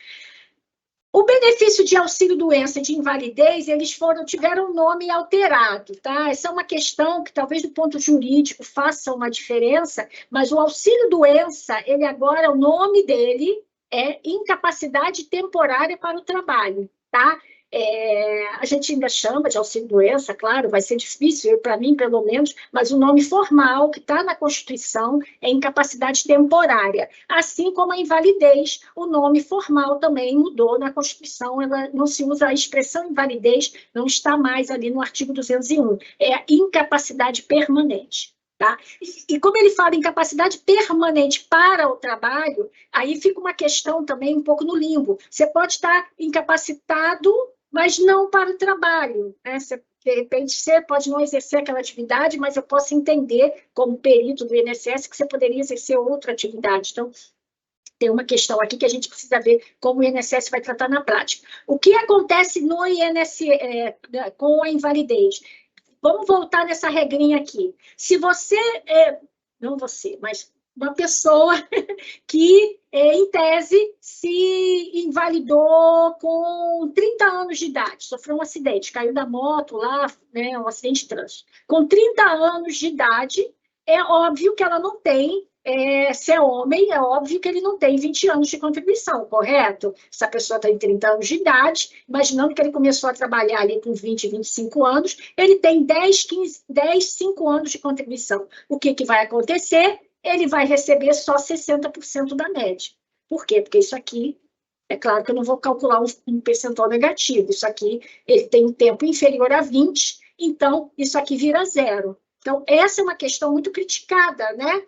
S2: O benefício de auxílio-doença e de invalidez, eles tiveram um nome alterado, tá? Essa é uma questão que talvez do ponto jurídico faça uma diferença, mas o auxílio-doença, ele agora, o nome dele é incapacidade temporária para o trabalho, tá? A gente ainda chama de auxílio-doença, claro, vai ser difícil, para mim, pelo menos, mas o nome formal que está na Constituição é incapacidade temporária. Assim como a invalidez, o nome formal também mudou na Constituição, ela não se usa a expressão invalidez, não está mais ali no artigo 201, é incapacidade permanente. Tá? E como ele fala incapacidade permanente para o trabalho, aí fica uma questão também um pouco no limbo. Você pode estar incapacitado, mas não para o trabalho, né? De repente, você pode não exercer aquela atividade, mas eu posso entender, como perito do INSS, que você poderia exercer outra atividade. Então, tem uma questão aqui que a gente precisa ver como o INSS vai tratar na prática. O que acontece no INSS com a invalidez? Vamos voltar nessa regrinha aqui. Se você, não você, mas uma pessoa que, em tese, se invalidou com 30 anos de idade, sofreu um acidente, caiu da moto lá, né, um acidente de trânsito. Com 30 anos de idade, é óbvio que ela não tem, se é homem, é óbvio que ele não tem 20 anos de contribuição, correto? Essa pessoa tem 30 anos de idade, imaginando que ele começou a trabalhar ali com 20, 25 anos, ele tem 10, 5 anos de contribuição. O que vai acontecer? Ele vai receber só 60% da média. Por quê? Porque isso aqui, é claro que eu não vou calcular um percentual negativo, isso aqui ele tem um tempo inferior a 20, então isso aqui vira zero. Então, essa é uma questão muito criticada, né?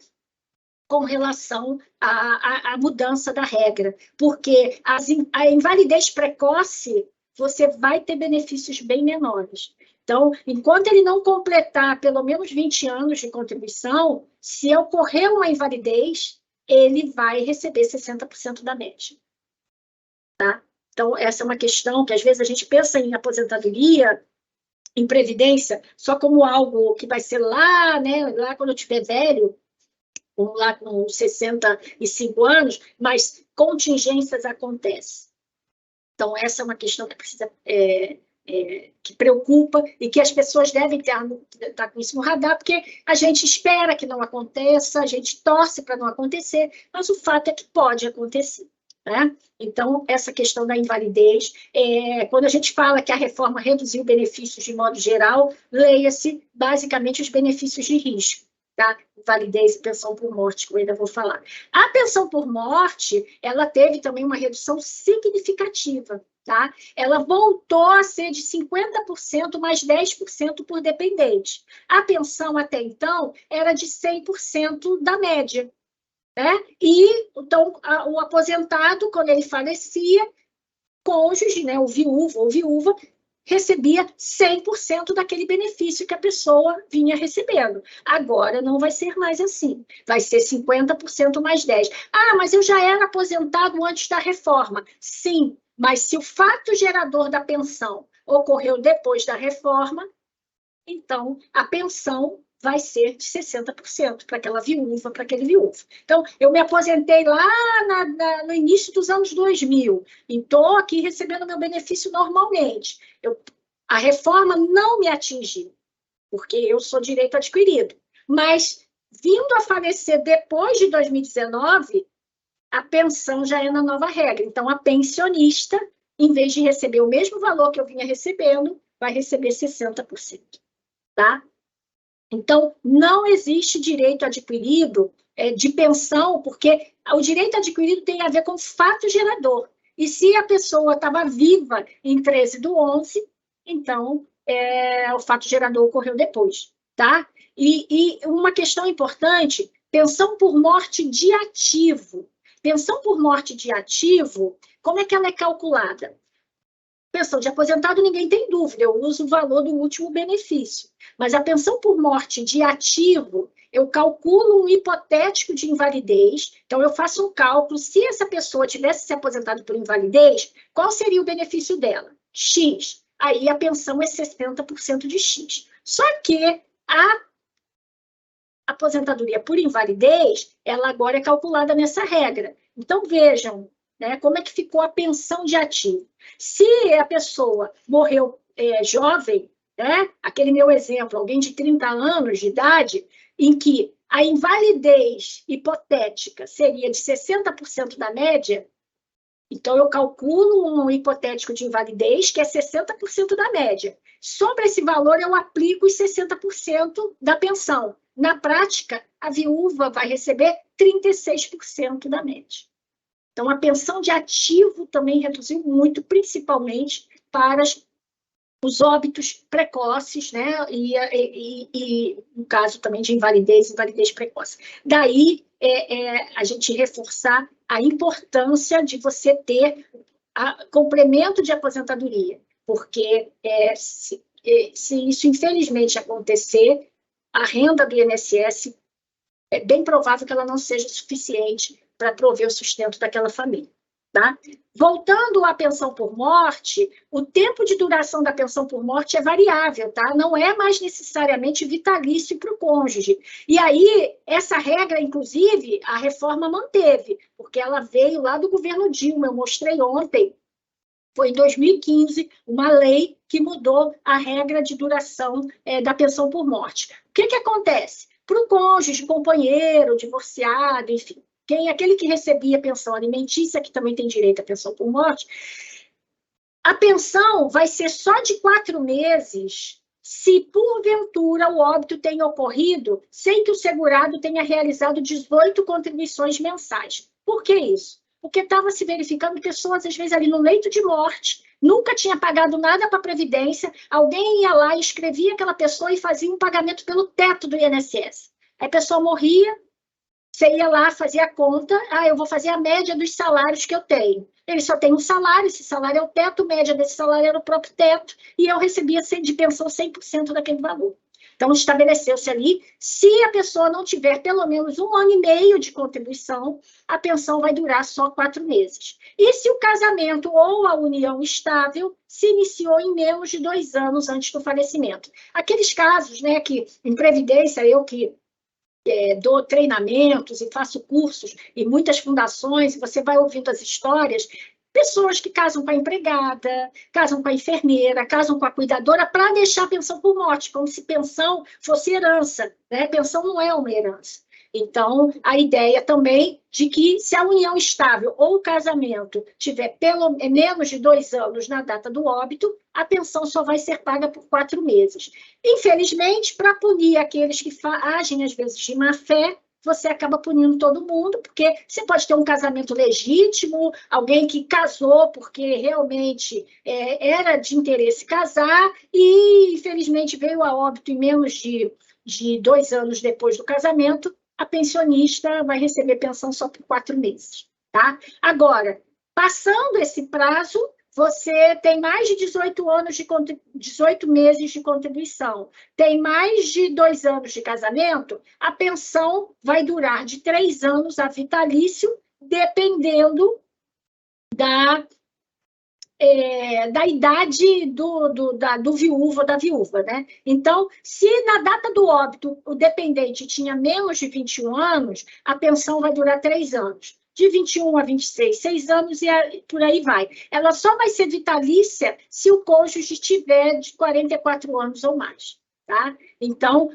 S2: Com relação à mudança da regra, porque a invalidez precoce, você vai ter benefícios bem menores. Então, enquanto ele não completar pelo menos 20 anos de contribuição, se ocorrer uma invalidez, ele vai receber 60% da média. Tá? Então, essa é uma questão que, às vezes, a gente pensa em aposentadoria, em previdência, só como algo que vai ser lá, né, lá quando eu estiver velho, lá com 65 anos, mas contingências acontecem. Então, essa é uma questão que precisa, que preocupa e que as pessoas devem estar com isso no radar, porque a gente espera que não aconteça, a gente torce para não acontecer, mas o fato é que pode acontecer. Né? Então, essa questão da invalidez, quando a gente fala que a reforma reduziu benefícios de modo geral, leia-se basicamente os benefícios de risco. Tá? Invalidez e pensão por morte, que eu ainda vou falar. A pensão por morte, ela teve também uma redução significativa, tá? Ela voltou a ser de 50% mais 10% por dependente. A pensão até então era de 100% da média, né? E então o aposentado, quando ele falecia, cônjuge, né, o viúvo ou viúva, recebia 100% daquele benefício que a pessoa vinha recebendo. Agora não vai ser mais assim. Vai ser 50% mais 10%. Ah, mas eu já era aposentado antes da reforma. Sim, mas se o fato gerador da pensão ocorreu depois da reforma, então a pensão vai ser de 60% para aquela viúva, para aquele viúvo. Então, eu me aposentei lá no início dos anos 2000 e estou aqui recebendo meu benefício normalmente. A reforma não me atingiu, porque eu sou direito adquirido. Mas, vindo a falecer depois de 2019, a pensão já é na nova regra. Então, a pensionista, em vez de receber o mesmo valor que eu vinha recebendo, vai receber 60%. Tá? Então, não existe direito adquirido de pensão, porque o direito adquirido tem a ver com fato gerador. E se a pessoa estava viva em 13/11, então o fato gerador ocorreu depois. Tá? E uma questão importante, pensão por morte de ativo. Pensão por morte de ativo, como é que ela é calculada? Pensão de aposentado, ninguém tem dúvida, eu uso o valor do último benefício. Mas a pensão por morte de ativo, eu calculo um hipotético de invalidez, então eu faço um cálculo, se essa pessoa tivesse se aposentado por invalidez, qual seria o benefício dela? X. Aí a pensão é 60% de X. Só que a aposentadoria por invalidez, ela agora é calculada nessa regra. Então, vejam, né, como é que ficou a pensão de ativo. Se a pessoa morreu jovem, né, aquele meu exemplo, alguém de 30 anos de idade, em que a invalidez hipotética seria de 60% da média, então eu calculo um hipotético de invalidez que é 60% da média. Sobre esse valor, eu aplico os 60% da pensão. Na prática, a viúva vai receber 36% da média. Então, a pensão de ativo também reduziu muito, principalmente para os óbitos precoces, né? E no caso também de invalidez precoce. Daí, a gente reforçar a importância de você ter complemento de aposentadoria, porque se isso, infelizmente, acontecer, a renda do INSS é bem provável que ela não seja suficiente para prover o sustento daquela família. Tá? Voltando à pensão por morte, o tempo de duração da pensão por morte é variável, tá? Não é mais necessariamente vitalício para o cônjuge. E aí, essa regra, inclusive, a reforma manteve, porque ela veio lá do governo Dilma, eu mostrei ontem, foi em 2015, uma lei que mudou a regra de duração da pensão por morte. O que acontece? Para o cônjuge, companheiro, divorciado, enfim, aquele que recebia pensão alimentícia, que também tem direito à pensão por morte, a pensão vai ser só de 4 meses se, porventura, o óbito tenha ocorrido sem que o segurado tenha realizado 18 contribuições mensais. Por que isso? Porque estava se verificando pessoas, às vezes, ali no leito de morte, nunca tinha pagado nada para a Previdência, alguém ia lá e escrevia aquela pessoa e fazia um pagamento pelo teto do INSS. Aí a pessoa morria, você ia lá, fazia a conta, eu vou fazer a média dos salários que eu tenho. Ele só tem um salário, esse salário é o teto, a média desse salário era o próprio teto, e eu recebia de pensão 100% daquele valor. Então, estabeleceu-se ali, se a pessoa não tiver pelo menos 1 ano e meio de contribuição, a pensão vai durar só 4 meses. E se o casamento ou a união estável se iniciou em menos de 2 anos antes do falecimento. Aqueles casos, né, que em Previdência, eu que dou treinamentos e faço cursos em muitas fundações, você vai ouvindo as histórias, pessoas que casam com a empregada, casam com a enfermeira, casam com a cuidadora para deixar a pensão por morte, como se pensão fosse herança, né? Pensão não é uma herança. Então, a ideia também de que se a união estável ou o casamento tiver menos de 2 anos na data do óbito, a pensão só vai ser paga por 4 meses. Infelizmente, para punir aqueles que agem, às vezes, de má fé, você acaba punindo todo mundo, porque você pode ter um casamento legítimo, alguém que casou porque realmente era de interesse casar e, infelizmente, veio a óbito em menos de 2 anos depois do casamento, a pensionista vai receber pensão só por 4 meses, tá? Agora, passando esse prazo, você tem mais de 18 meses de contribuição, tem mais de 2 anos de casamento, a pensão vai durar de 3 anos a vitalício, dependendo da idade do viúvo ou da viúva, né? Então, se na data do óbito o dependente tinha menos de 21 anos, a pensão vai durar 3 anos. De 21 a 26, 6 anos e por aí vai. Ela só vai ser vitalícia se o cônjuge tiver de 44 anos ou mais, tá? Então,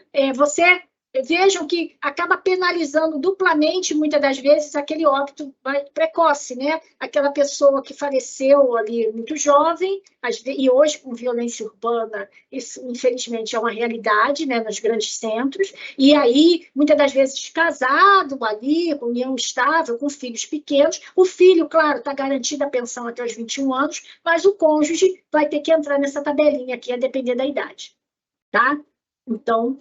S2: vejam que acaba penalizando duplamente, muitas das vezes, aquele óbito precoce, né? Aquela pessoa que faleceu ali muito jovem, e hoje, com violência urbana, isso, infelizmente, é uma realidade, né, nos grandes centros, e aí, muitas das vezes, casado ali, com união estável, com filhos pequenos, o filho, claro, está garantida a pensão até os 21 anos, mas o cônjuge vai ter que entrar nessa tabelinha aqui, a depender da idade, tá? Então,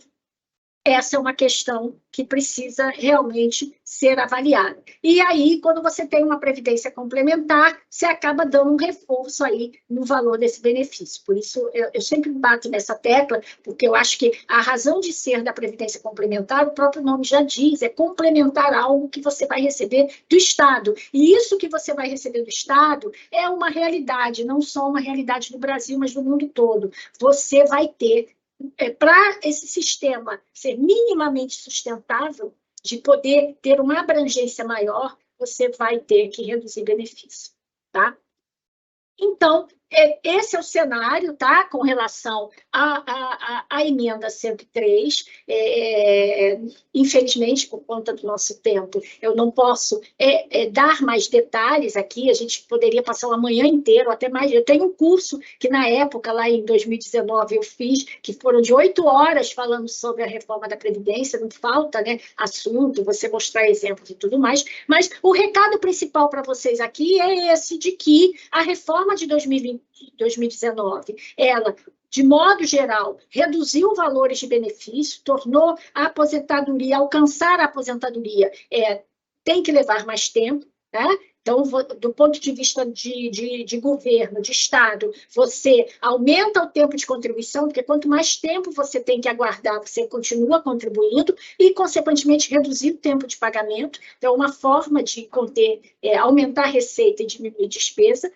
S2: essa é uma questão que precisa realmente ser avaliada. E aí, quando você tem uma previdência complementar, você acaba dando um reforço aí no valor desse benefício. Por isso, eu sempre bato nessa tecla, porque eu acho que a razão de ser da previdência complementar, o próprio nome já diz, é complementar algo que você vai receber do Estado. E isso que você vai receber do Estado é uma realidade, não só uma realidade do Brasil, mas do mundo todo. Você vai ter, para esse sistema ser minimamente sustentável, de poder ter uma abrangência maior, você vai ter que reduzir benefício, tá? Então, esse é o cenário, tá? Com relação à emenda 103. Infelizmente, por conta do nosso tempo, eu não posso dar mais detalhes aqui. A gente poderia passar uma manhã inteira, ou até mais. Eu tenho um curso que, na época, lá em 2019, eu fiz, que foram de 8 horas falando sobre a reforma da Previdência. Não falta, né, assunto, você mostrar exemplos e tudo mais. Mas o recado principal para vocês aqui é esse, de que a reforma de 2019, ela, de modo geral, reduziu valores de benefício, tornou a aposentadoria, alcançar a aposentadoria, tem que levar mais tempo, né? Então, do ponto de vista de governo, de Estado, você aumenta o tempo de contribuição, porque quanto mais tempo você tem que aguardar, você continua contribuindo e, consequentemente, reduzir o tempo de pagamento. Então, é uma forma de conter, aumentar a receita e diminuir a despesa,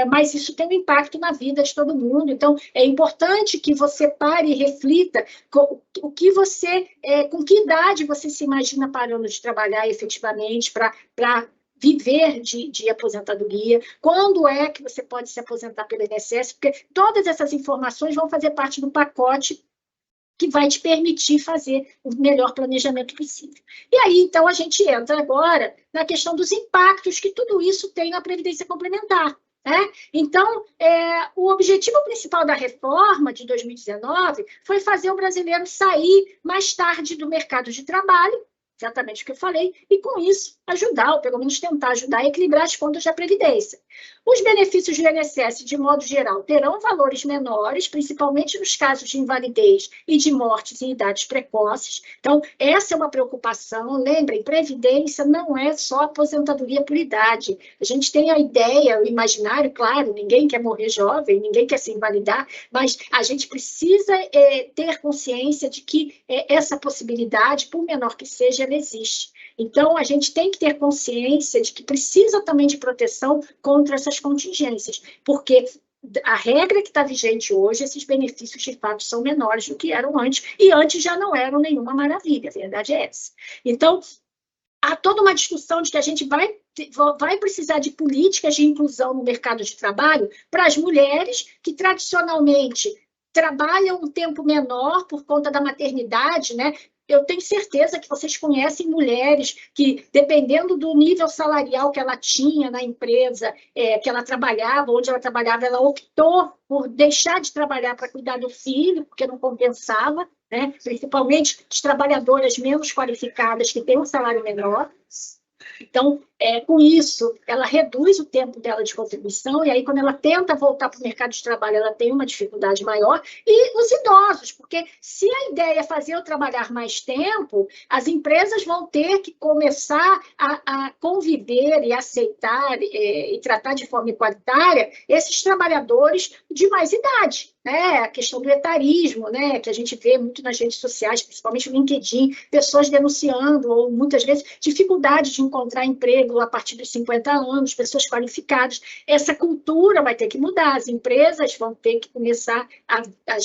S2: mas isso tem um impacto na vida de todo mundo. Então, é importante que você pare e reflita com que idade você se imagina parando de trabalhar efetivamente para viver de aposentadoria, quando é que você pode se aposentar pelo INSS, porque todas essas informações vão fazer parte do pacote que vai te permitir fazer o melhor planejamento possível. E aí, então, a gente entra agora na questão dos impactos que tudo isso tem na Previdência Complementar, né? Então, o objetivo principal da reforma de 2019 foi fazer o brasileiro sair mais tarde do mercado de trabalho, exatamente o que eu falei, e com isso ajudar, ou pelo menos tentar ajudar a equilibrar as contas da Previdência. Os benefícios do INSS, de modo geral, terão valores menores, principalmente nos casos de invalidez e de mortes em idades precoces. Então, essa é uma preocupação. Lembrem, Previdência não é só aposentadoria por idade. A gente tem a ideia, o imaginário, claro, ninguém quer morrer jovem, ninguém quer se invalidar, mas a gente precisa ter consciência de que essa possibilidade, por menor que seja, ela existe. Então, a gente tem que ter consciência de que precisa também de proteção contra essas contingências, porque a regra que está vigente hoje, esses benefícios de fato são menores do que eram antes, e antes já não eram nenhuma maravilha, a verdade é essa. Então, há toda uma discussão de que a gente vai precisar de políticas de inclusão no mercado de trabalho para as mulheres que tradicionalmente trabalham um tempo menor por conta da maternidade, né? Eu tenho certeza que vocês conhecem mulheres que, dependendo do nível salarial que ela tinha na empresa, que ela trabalhava, onde ela trabalhava, ela optou por deixar de trabalhar para cuidar do filho, porque não compensava, né? Principalmente as trabalhadoras menos qualificadas, que têm um salário menor. Então, com isso, ela reduz o tempo dela de contribuição, e aí, quando ela tenta voltar para o mercado de trabalho, ela tem uma dificuldade maior. E os idosos, porque se a ideia é fazer eu trabalhar mais tempo, as empresas vão ter que começar a conviver e aceitar e tratar de forma igualitária esses trabalhadores de mais idade, né? A questão do etarismo, né? Que a gente vê muito nas redes sociais, principalmente no LinkedIn, pessoas denunciando, ou muitas vezes dificuldade de encontrar emprego a partir dos 50 anos, pessoas qualificadas. Essa cultura vai ter que mudar, as empresas vão ter que começar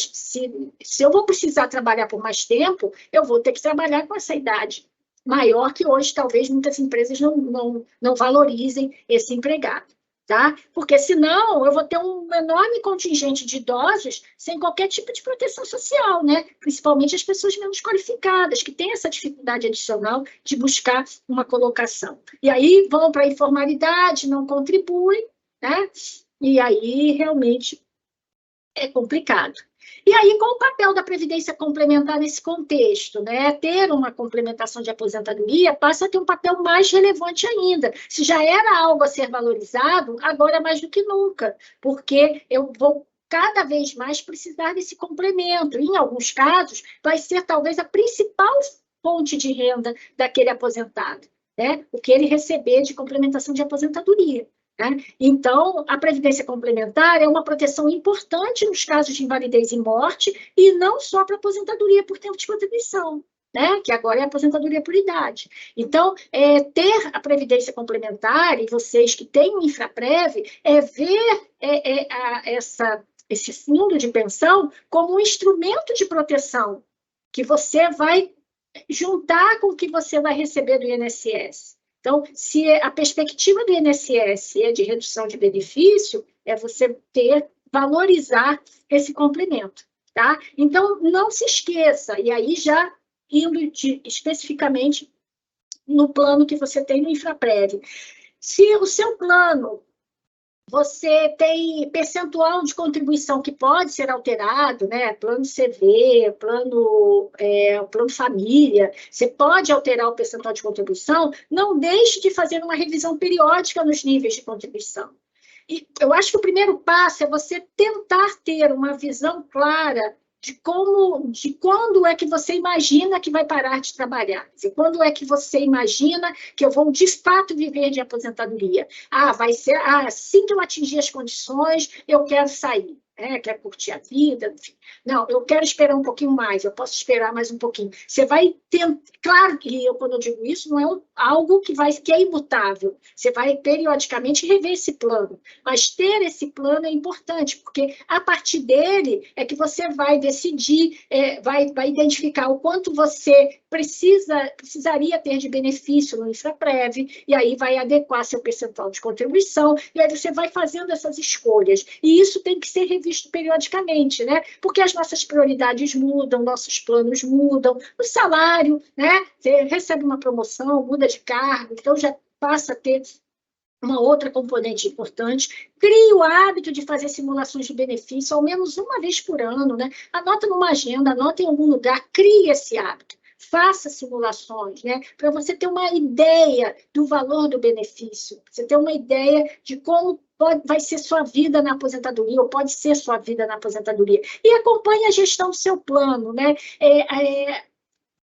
S2: se eu vou precisar trabalhar por mais tempo, eu vou ter que trabalhar com essa idade maior, que hoje talvez muitas empresas não valorizem esse empregado. Tá? Porque senão eu vou ter um enorme contingente de idosos sem qualquer tipo de proteção social, né? Principalmente as pessoas menos qualificadas, que têm essa dificuldade adicional de buscar uma colocação. E aí vão para a informalidade, não contribuem, né? E aí realmente é complicado. E aí, qual o papel da Previdência Complementar nesse contexto, né? Ter uma complementação de aposentadoria passa a ter um papel mais relevante ainda. Se já era algo a ser valorizado, agora mais do que nunca, porque eu vou cada vez mais precisar desse complemento. Em alguns casos, vai ser talvez a principal fonte de renda daquele aposentado, né? O que ele receber de complementação de aposentadoria. Né? Então, a previdência complementar é uma proteção importante nos casos de invalidez e morte, e não só para aposentadoria por tempo de contribuição, né? Que agora é a aposentadoria por idade. Então, ter a previdência complementar, e vocês que têm o Infraprev, ver esse fundo de pensão como um instrumento de proteção que você vai juntar com o que você vai receber do INSS. Então, se a perspectiva do INSS é de redução de benefício, é você valorizar esse complemento, tá? Então, não se esqueça, e aí já indo especificamente no plano que você tem no Infraprev. Se o seu plano, você tem percentual de contribuição que pode ser alterado, né? Plano CV, plano família, você pode alterar o percentual de contribuição, não deixe de fazer uma revisão periódica nos níveis de contribuição. E eu acho que o primeiro passo é você tentar ter uma visão clara de quando é que você imagina que vai parar de trabalhar. E quando é que você imagina que eu vou, de fato, viver de aposentadoria. Vai ser assim que eu atingir as condições, eu quero sair. Quer curtir a vida, enfim. Não, eu quero esperar um pouquinho mais, eu posso esperar mais um pouquinho. Você vai tentar, claro que quando eu digo isso, não é algo que é imutável. Você vai periodicamente rever esse plano, mas ter esse plano é importante, porque a partir dele é que você vai decidir, vai identificar o quanto você precisaria ter de benefício no Infraprev, e aí vai adequar seu percentual de contribuição, e aí você vai fazendo essas escolhas. E isso tem que ser revisto periodicamente, né? Porque as nossas prioridades mudam, nossos planos mudam, o salário, né? Você recebe uma promoção, muda de cargo, então já passa a ter uma outra componente importante. Crie o hábito de fazer simulações de benefício ao menos uma vez por ano, né? Anota numa agenda, anota em algum lugar, crie esse hábito. Faça simulações, né? Para você ter uma ideia do valor do benefício, você ter uma ideia de como vai ser sua vida na aposentadoria, ou pode ser sua vida na aposentadoria. E acompanhe a gestão do seu plano, né?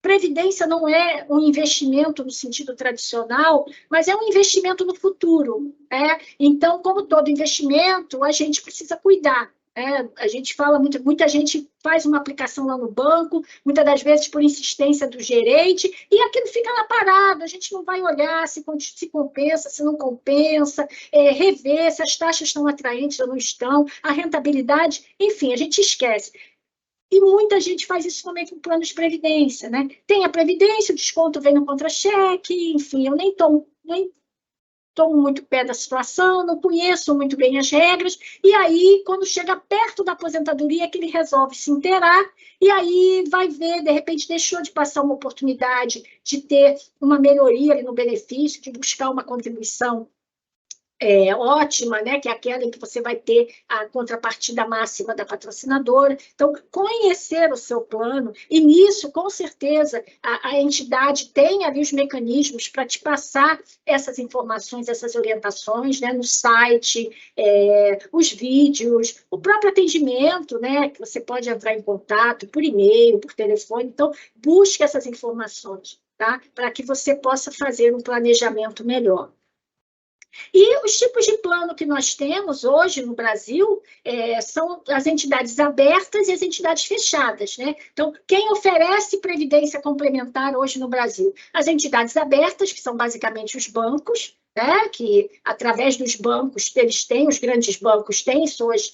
S2: Previdência não é um investimento no sentido tradicional, mas é um investimento no futuro. Né? Então, como todo investimento, a gente precisa cuidar. A gente fala muita gente faz uma aplicação lá no banco, muitas das vezes por insistência do gerente, e aquilo fica lá parado, a gente não vai olhar se compensa, se não compensa, rever se as taxas estão atraentes ou não estão, a rentabilidade, enfim, a gente esquece. E muita gente faz isso também com plano de previdência, né? Tem a previdência, o desconto vem no contra-cheque, enfim, eu nem tomo muito pé da situação, não conheço muito bem as regras, e aí, quando chega perto da aposentadoria, é que ele resolve se inteirar, e aí vai ver, de repente, deixou de passar uma oportunidade de ter uma melhoria ali no benefício, de buscar uma contribuição ótima, né, que é aquela em que você vai ter a contrapartida máxima da patrocinadora. Então, conhecer o seu plano, e nisso, com certeza, a entidade tem ali os mecanismos para te passar essas informações, essas orientações, né, no site, os vídeos, o próprio atendimento, né, que você pode entrar em contato por e-mail, por telefone. Então, busque essas informações, tá, para que você possa fazer um planejamento melhor. E os tipos de plano que nós temos hoje no Brasil são as entidades abertas e as entidades fechadas, né? Então, quem oferece previdência complementar hoje no Brasil? As entidades abertas, que são basicamente os bancos, né, que através dos bancos, os grandes bancos têm suas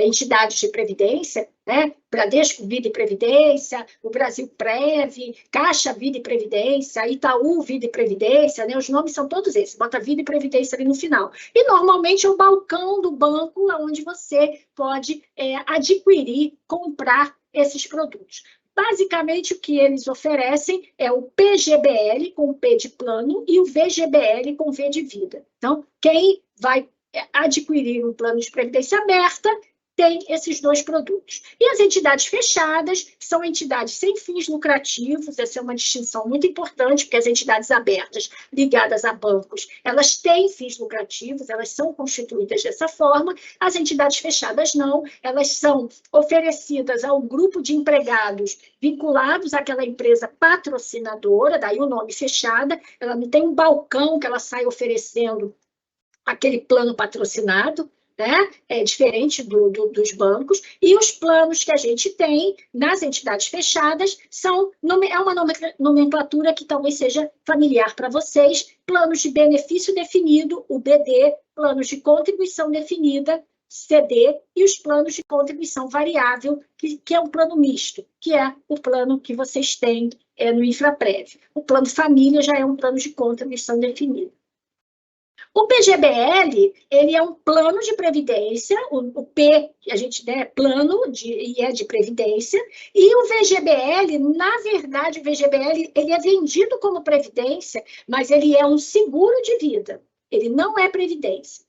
S2: entidades de previdência, né, Bradesco Vida e Previdência, o Brasil Prev, Caixa Vida e Previdência, Itaú Vida e Previdência, né, os nomes são todos esses, bota Vida e Previdência ali no final. E normalmente é o balcão do banco onde você pode adquirir, comprar esses produtos. Basicamente, o que eles oferecem é o PGBL, com P de plano, e o VGBL, com V de vida. Então, quem vai adquirir um plano de previdência aberta tem esses dois produtos. E as entidades fechadas são entidades sem fins lucrativos, essa é uma distinção muito importante, porque as entidades abertas ligadas a bancos, elas têm fins lucrativos, elas são constituídas dessa forma, as entidades fechadas não, elas são oferecidas a um grupo de empregados vinculados àquela empresa patrocinadora, daí o nome fechada, ela não tem um balcão que ela sai oferecendo aquele plano patrocinado, né? É diferente dos bancos, e os planos que a gente tem nas entidades fechadas é uma nomenclatura que talvez seja familiar para vocês, planos de benefício definido, o BD, planos de contribuição definida, CD, e os planos de contribuição variável, que é um plano misto, que é o plano que vocês têm no Infraprev. O plano família já é um plano de contribuição definida. O PGBL, ele é um plano de previdência, o P, a gente é plano e é de previdência, e o VGBL, na verdade, o VGBL, ele é vendido como previdência, mas ele é um seguro de vida. Ele não é previdência.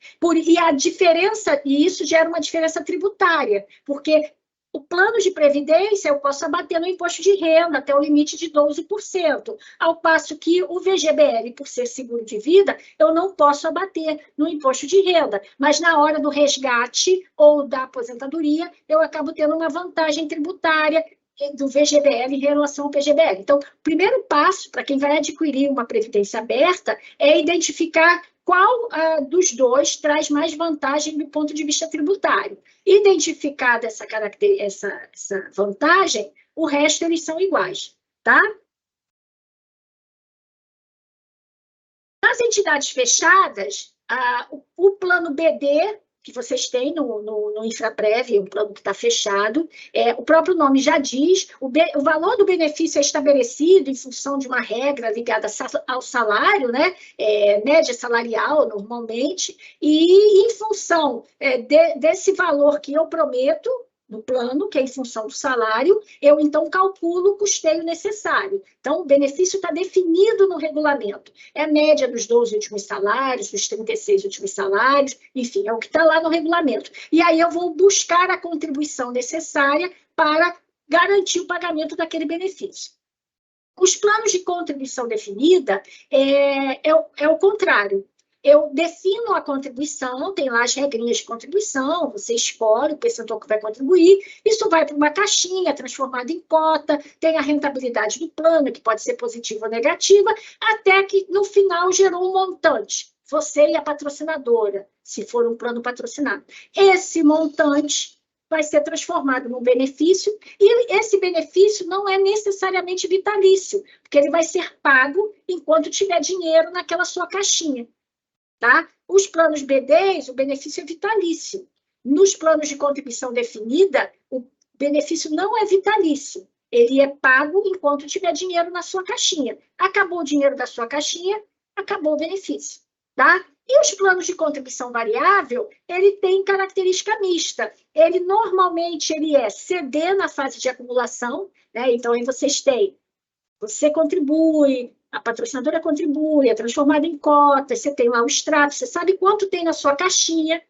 S2: E a diferença, e isso gera uma diferença tributária, porque o plano de previdência eu posso abater no imposto de renda até o limite de 12%, ao passo que o VGBL, por ser seguro de vida, eu não posso abater no imposto de renda, mas na hora do resgate ou da aposentadoria, eu acabo tendo uma vantagem tributária do VGBL em relação ao PGBL. Então, o primeiro passo para quem vai adquirir uma previdência aberta é identificar qual dos dois traz mais vantagem do ponto de vista tributário. Identificada essa vantagem, o resto eles são iguais, tá? Nas entidades fechadas, o plano BD, que vocês têm no Infraprev, um plano que está fechado, o próprio nome já diz, o valor do benefício é estabelecido em função de uma regra ligada ao salário, né? Média salarial, normalmente, e em função desse valor que eu prometo, no plano, que é em função do salário, eu, então, calculo o custeio necessário. Então, o benefício está definido no regulamento. É a média dos 12 últimos salários, dos 36 últimos salários, enfim, é o que está lá no regulamento. E aí eu vou buscar a contribuição necessária para garantir o pagamento daquele benefício. Os planos de contribuição definida é o contrário. Eu defino a contribuição, tem lá as regrinhas de contribuição, você escolhe o percentual que vai contribuir, isso vai para uma caixinha transformada em cota, tem a rentabilidade do plano, que pode ser positiva ou negativa, até que no final gerou um montante, você e a patrocinadora, se for um plano patrocinado. Esse montante vai ser transformado num benefício, e esse benefício não é necessariamente vitalício, porque ele vai ser pago enquanto tiver dinheiro naquela sua caixinha. Tá? Os planos BDs, o benefício é vitalício. Nos planos de contribuição definida, o benefício não é vitalício. Ele é pago enquanto tiver dinheiro na sua caixinha. Acabou o dinheiro da sua caixinha, acabou o benefício. Tá? E os planos de contribuição variável, ele tem característica mista. Ele normalmente é CD na fase de acumulação, né? Então aí você contribui, a patrocinadora contribui, é transformada em cota, você tem lá o extrato, você sabe quanto tem na sua caixinha,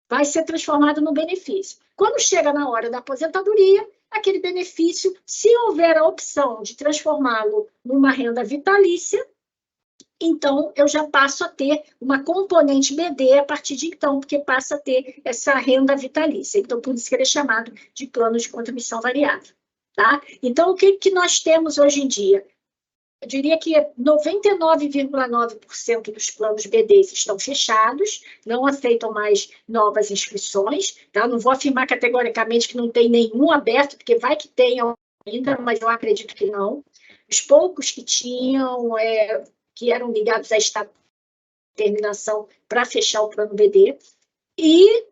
S2: vai ser transformado no benefício. Quando chega na hora da aposentadoria, aquele benefício, se houver a opção de transformá-lo numa renda vitalícia, então eu já passo a ter uma componente BD a partir de então, porque passa a ter essa renda vitalícia. Então, por isso que ele é chamado de plano de contribuição variável. Tá? Então, o que nós temos hoje em dia? Eu diria que 99,9% dos planos BDs estão fechados, não aceitam mais novas inscrições. Tá? Não vou afirmar categoricamente que não tem nenhum aberto, porque vai que tenha ainda, mas eu acredito que não. Os poucos que tinham, que eram ligados a esta terminação para fechar o plano BD. E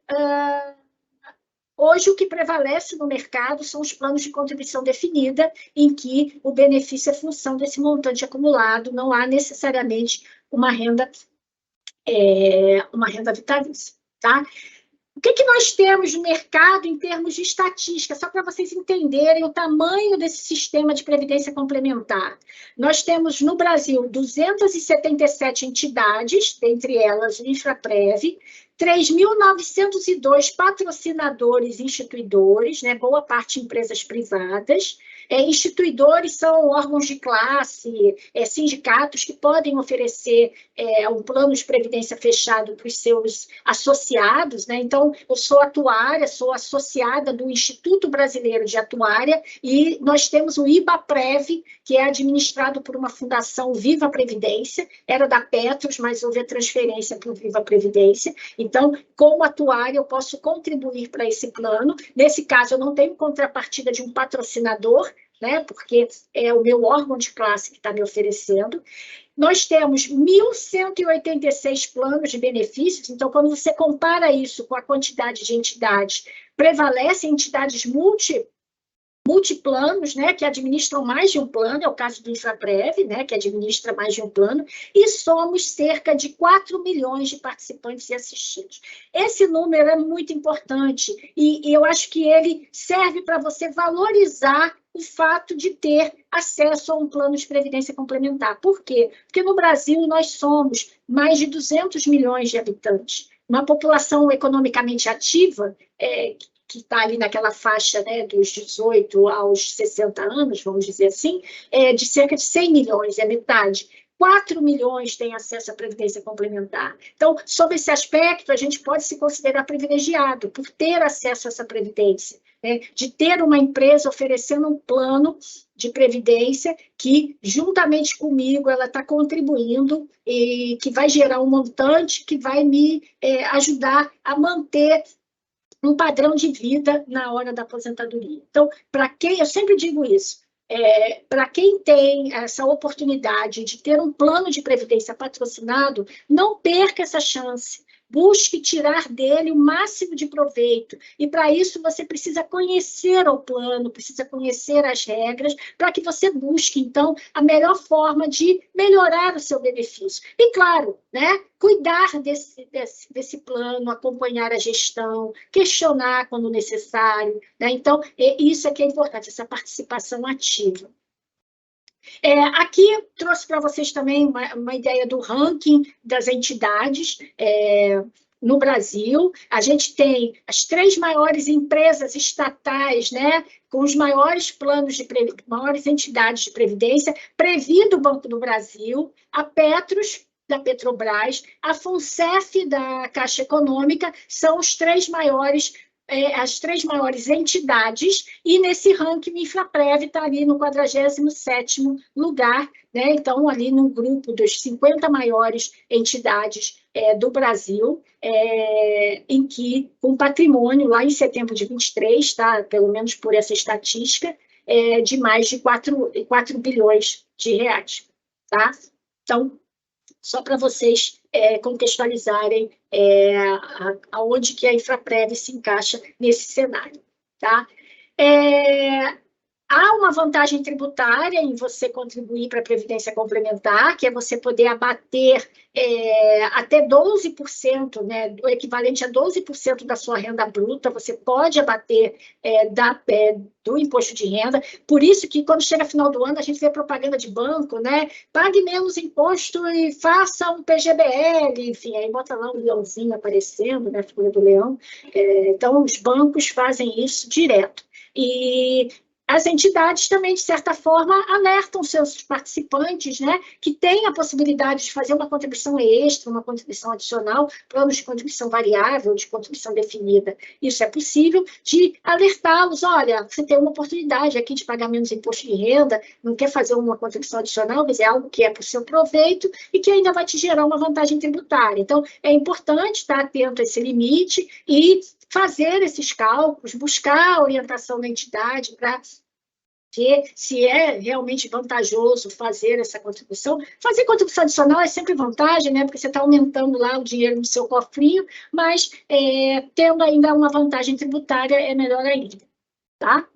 S2: hoje, o que prevalece no mercado são os planos de contribuição definida, em que o benefício é função desse montante acumulado, não há necessariamente uma renda vitalícia. Tá? O que nós temos no mercado em termos de estatística, só para vocês entenderem o tamanho desse sistema de previdência complementar? Nós temos no Brasil 277 entidades, dentre elas o Infraprev, 3.902 patrocinadores instituidores, né, boa parte empresas privadas. Instituidores são órgãos de classe, sindicatos que podem oferecer um plano de previdência fechado para os seus associados, né? Então, eu sou atuária, sou associada do Instituto Brasileiro de Atuária, e nós temos o IBAPREV, que é administrado por uma fundação Viva Previdência, era da Petros, mas houve a transferência para o Viva Previdência. Então, como atuária, eu posso contribuir para esse plano. Nesse caso, eu não tenho contrapartida de um patrocinador, né, porque é o meu órgão de classe que está me oferecendo. Nós temos 1.186 planos de benefícios, então, quando você compara isso com a quantidade de entidades, prevalecem entidades multiplanos, né, que administram mais de um plano, é o caso do InfraPrev, né, que administra mais de um plano, e somos cerca de 4 milhões de participantes e assistidos. Esse número é muito importante, e eu acho que ele serve para você valorizar o fato de ter acesso a um plano de previdência complementar. Por quê? Porque no Brasil nós somos mais de 200 milhões de habitantes, uma população economicamente ativa, que está ali naquela faixa, né, dos 18 aos 60 anos, vamos dizer assim, de cerca de 100 milhões, é metade. 4 milhões têm acesso à previdência complementar. Então, sob esse aspecto, a gente pode se considerar privilegiado por ter acesso a essa previdência, né, de ter uma empresa oferecendo um plano de previdência que, juntamente comigo, ela está contribuindo e que vai gerar um montante que vai me ajudar a manter um padrão de vida na hora da aposentadoria. Então, para quem, eu sempre digo isso, para quem tem essa oportunidade de ter um plano de previdência patrocinado, não perca essa chance. Busque tirar dele o máximo de proveito. E, para isso, você precisa conhecer o plano, precisa conhecer as regras, para que você busque, então, a melhor forma de melhorar o seu benefício. E, claro, né, cuidar desse plano, acompanhar a gestão, questionar quando necessário, né? Então, isso é que é importante, essa participação ativa. Aqui trouxe para vocês também uma ideia do ranking das entidades no Brasil. A gente tem as 3 maiores empresas estatais, né, com os maiores planos maiores entidades de previdência, Previ do Banco do Brasil, a Petros, da Petrobras, a FUNCEF da Caixa Econômica, são os 3 maiores as 3 maiores entidades, e nesse ranking o InfraPrev está ali no 47º lugar, né? Então, ali no grupo dos 50 maiores entidades do Brasil, em que, com patrimônio, lá em setembro de 23, tá? Pelo menos por essa estatística, de mais de 4 bilhões de reais. Tá? Então, só para vocês contextualizarem aonde que a InfraPrev se encaixa nesse cenário. Tá? Há uma vantagem tributária em você contribuir para a Previdência Complementar, que é você poder abater até 12%, né, o equivalente a 12% da sua renda bruta, você pode abater do imposto de renda. Por isso que, quando chega final do ano, a gente vê propaganda de banco, né? Pague menos imposto e faça um PGBL, enfim, aí bota lá um leãozinho aparecendo, né, a figura do leão. Então, os bancos fazem isso direto. E as entidades também, de certa forma, alertam seus participantes, né, que têm a possibilidade de fazer uma contribuição extra, uma contribuição adicional, planos de contribuição variável, de contribuição definida. Isso é possível, de alertá-los, olha, você tem uma oportunidade aqui de pagar menos imposto de renda, não quer fazer uma contribuição adicional, mas é algo que é para o seu proveito e que ainda vai te gerar uma vantagem tributária. Então, é importante estar atento a esse limite e fazer esses cálculos, buscar a orientação da entidade para ver se é realmente vantajoso fazer essa contribuição. Fazer contribuição adicional é sempre vantagem, né? Porque você está aumentando lá o dinheiro no seu cofrinho, mas tendo ainda uma vantagem tributária é melhor ainda, tá?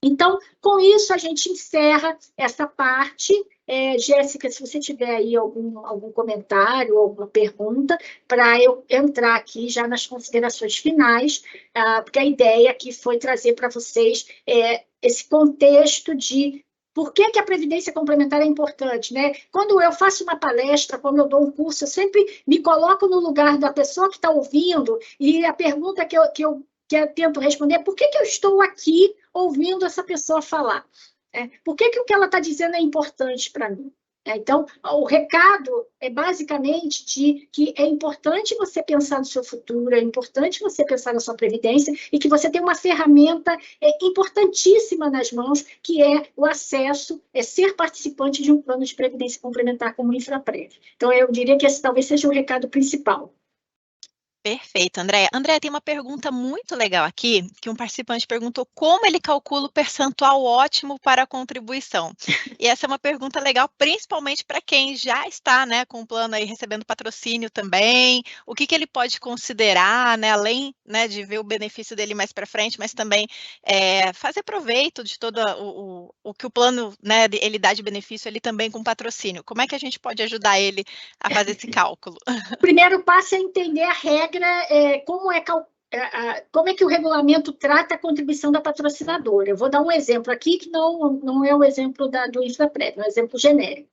S2: Então, com isso, a gente encerra essa parte. Jéssica, se você tiver aí algum comentário, alguma pergunta, para eu entrar aqui já nas considerações finais, porque a ideia aqui foi trazer para vocês esse contexto de Por que que a previdência complementar é importante, né? Quando eu faço uma palestra, quando eu dou um curso, eu sempre me coloco no lugar da pessoa que está ouvindo, e a pergunta que eu tento responder é: por que que eu estou aqui ouvindo essa pessoa falar? Por que que o que ela está dizendo é importante para mim? Então, o recado é basicamente de que é importante você pensar no seu futuro, é importante você pensar na sua previdência, e que você tem uma ferramenta importantíssima nas mãos, que é o acesso, ser participante de um plano de previdência complementar como o Infraprev. Então, eu diria que esse talvez seja o recado principal.
S1: Perfeito, Andréia. Andréia, tem uma pergunta muito legal aqui, que um participante perguntou como ele calcula o percentual ótimo para a contribuição. E essa é uma pergunta legal, principalmente para quem já está, né, com o plano aí recebendo patrocínio também. O que que ele pode considerar, né, além, né, de ver o benefício dele mais para frente, mas também fazer proveito de todo o que o plano, né, ele dá de benefício ali também com patrocínio. Como é que a gente pode ajudar ele a fazer esse cálculo?
S2: O primeiro passo é entender a regra, como é que o regulamento trata a contribuição da patrocinadora. Eu vou dar um exemplo aqui, que não é o exemplo do Infraprev, é um exemplo genérico.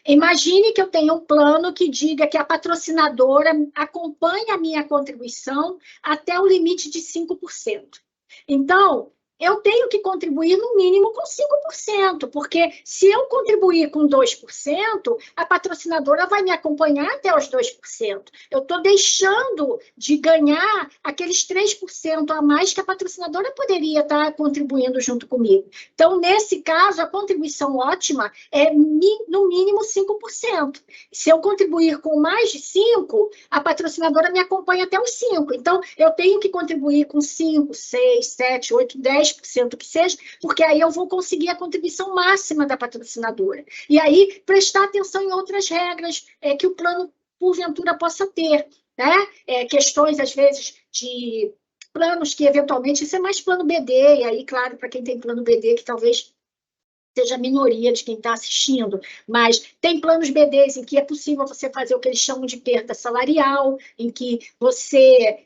S2: Imagine que eu tenha um plano que diga que a patrocinadora acompanha a minha contribuição até o limite de 5%. Então, eu tenho que contribuir no mínimo com 5%, porque se eu contribuir com 2%, a patrocinadora vai me acompanhar até os 2%. Eu estou deixando de ganhar aqueles 3% a mais que a patrocinadora poderia estar contribuindo junto comigo. Então, nesse caso, a contribuição ótima é no mínimo 5%. Se eu contribuir com mais de 5%, a patrocinadora me acompanha até os 5%. Então, eu tenho que contribuir com 5%, 6%, 7%, 8%, 10% que seja, porque aí eu vou conseguir a contribuição máxima da patrocinadora. E aí, prestar atenção em outras regras que o plano, porventura, possa ter, né? Questões, às vezes, de planos que, eventualmente, isso é mais plano BD, e aí, claro, para quem tem plano BD, que talvez seja a minoria de quem está assistindo, mas tem planos BDs em que é possível você fazer o que eles chamam de perda salarial, em que você,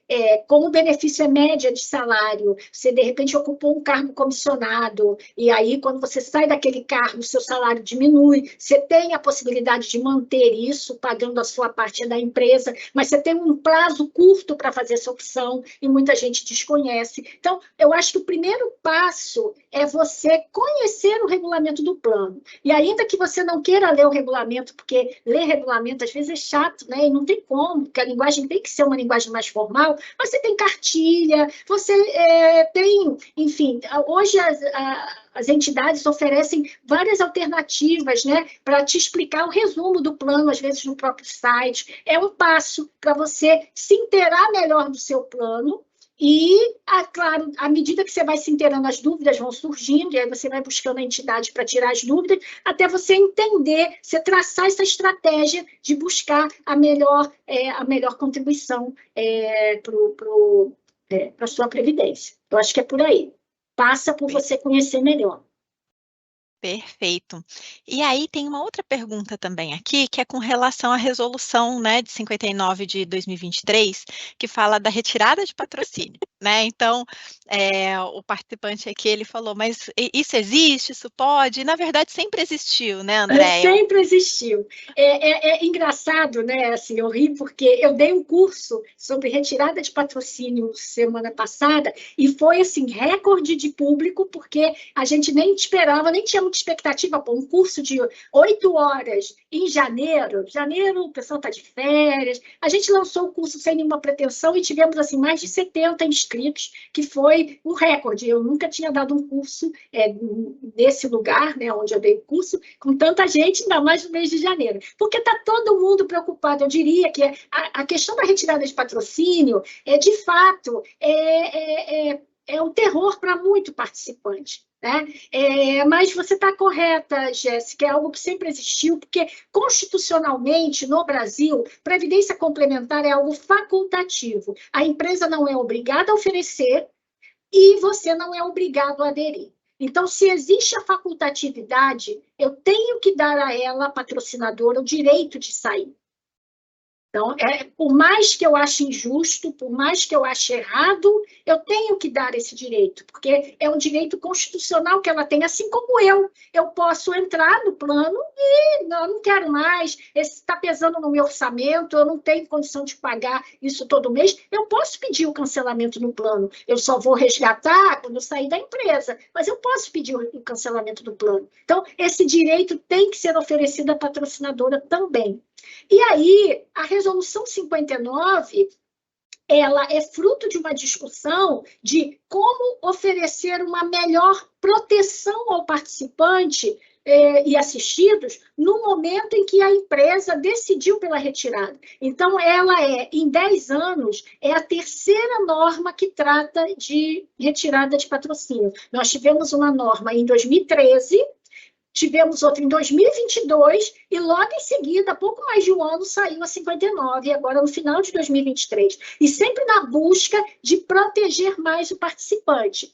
S2: como o benefício é média de salário, você de repente ocupou um cargo comissionado, e aí quando você sai daquele cargo, o seu salário diminui, você tem a possibilidade de manter isso, pagando a sua parte da empresa, mas você tem um prazo curto para fazer essa opção, e muita gente desconhece. Então, eu acho que o primeiro passo é você conhecer o regulamento do plano. E ainda que você não queira ler o regulamento, porque ler regulamento às vezes é chato, né? E não tem como, porque a linguagem tem que ser uma linguagem mais formal, mas você tem cartilha, você tem, enfim, hoje as entidades oferecem várias alternativas, né, para te explicar o resumo do plano, às vezes no próprio site. É um passo para você se inteirar melhor do seu plano. E, claro, à medida que você vai se inteirando, as dúvidas vão surgindo, e aí você vai buscando a entidade para tirar as dúvidas, até você entender, você traçar essa estratégia de buscar a melhor contribuição para a sua previdência. Eu acho que é por aí. Passa por você conhecer melhor.
S1: Perfeito. E aí tem uma outra pergunta também aqui, que é com relação à resolução, né, de 59 de 2023, que fala da retirada de patrocínio, né? Então, o participante aqui, ele falou, mas isso existe, isso pode? E, na verdade, sempre existiu, né, Andréia?
S2: Sempre existiu. É engraçado, né? Assim, eu ri porque eu dei um curso sobre retirada de patrocínio semana passada e foi, assim, recorde de público, porque a gente nem esperava, nem tinha muita expectativa. Pô, um curso de 8 horas em janeiro, o pessoal está de férias. A gente lançou o curso sem nenhuma pretensão e tivemos, assim, mais de 70 inscritos, que foi um recorde. Eu nunca tinha dado um curso nesse lugar, né, onde eu dei o curso, com tanta gente, ainda mais no mês de janeiro. Porque está todo mundo preocupado. Eu diria que a questão da retirada de patrocínio de fato, um terror para muito participante. Né? Mas você está correta, Jéssica, é algo que sempre existiu, porque constitucionalmente, no Brasil, previdência complementar é algo facultativo. A empresa não é obrigada a oferecer e você não é obrigado a aderir. Então, se existe a facultatividade, eu tenho que dar a ela, a patrocinadora, o direito de sair. Então, por mais que eu ache injusto, por mais que eu ache errado, eu tenho que dar esse direito, porque é um direito constitucional que ela tem, assim como eu. Eu posso entrar no plano e não quero mais, esse está pesando no meu orçamento, eu não tenho condição de pagar isso todo mês, eu posso pedir o cancelamento no plano. Eu só vou resgatar quando eu sair da empresa, mas eu posso pedir o cancelamento do plano. Então, esse direito tem que ser oferecido à patrocinadora também. E aí, a Resolução 59, ela é fruto de uma discussão de como oferecer uma melhor proteção ao participante e assistidos no momento em que a empresa decidiu pela retirada. Então, ela em 10 anos, é a terceira norma que trata de retirada de patrocínio. Nós tivemos uma norma em 2013, tivemos outra em 2022 e logo em seguida, pouco mais de um ano, saiu a 59, agora no final de 2023. E sempre na busca de proteger mais o participante.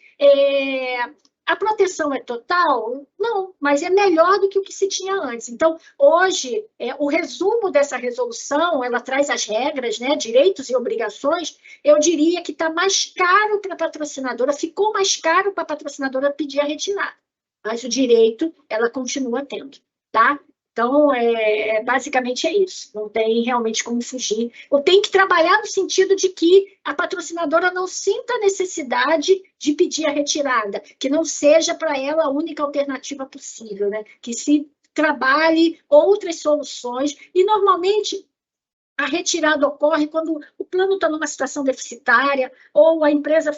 S2: A proteção é total? Não, mas é melhor do que o que se tinha antes. Então, hoje, o resumo dessa resolução, ela traz as regras, né, direitos e obrigações, eu diria que está mais caro para a patrocinadora, ficou mais caro para a patrocinadora pedir a retirada. Mas o direito, ela continua tendo, tá? Então, basicamente é isso. Não tem realmente como fugir. Eu tenho que trabalhar no sentido de que a patrocinadora não sinta a necessidade de pedir a retirada, que não seja para ela a única alternativa possível, né? Que se trabalhe outras soluções. E, normalmente, a retirada ocorre quando o plano está numa situação deficitária ou a empresa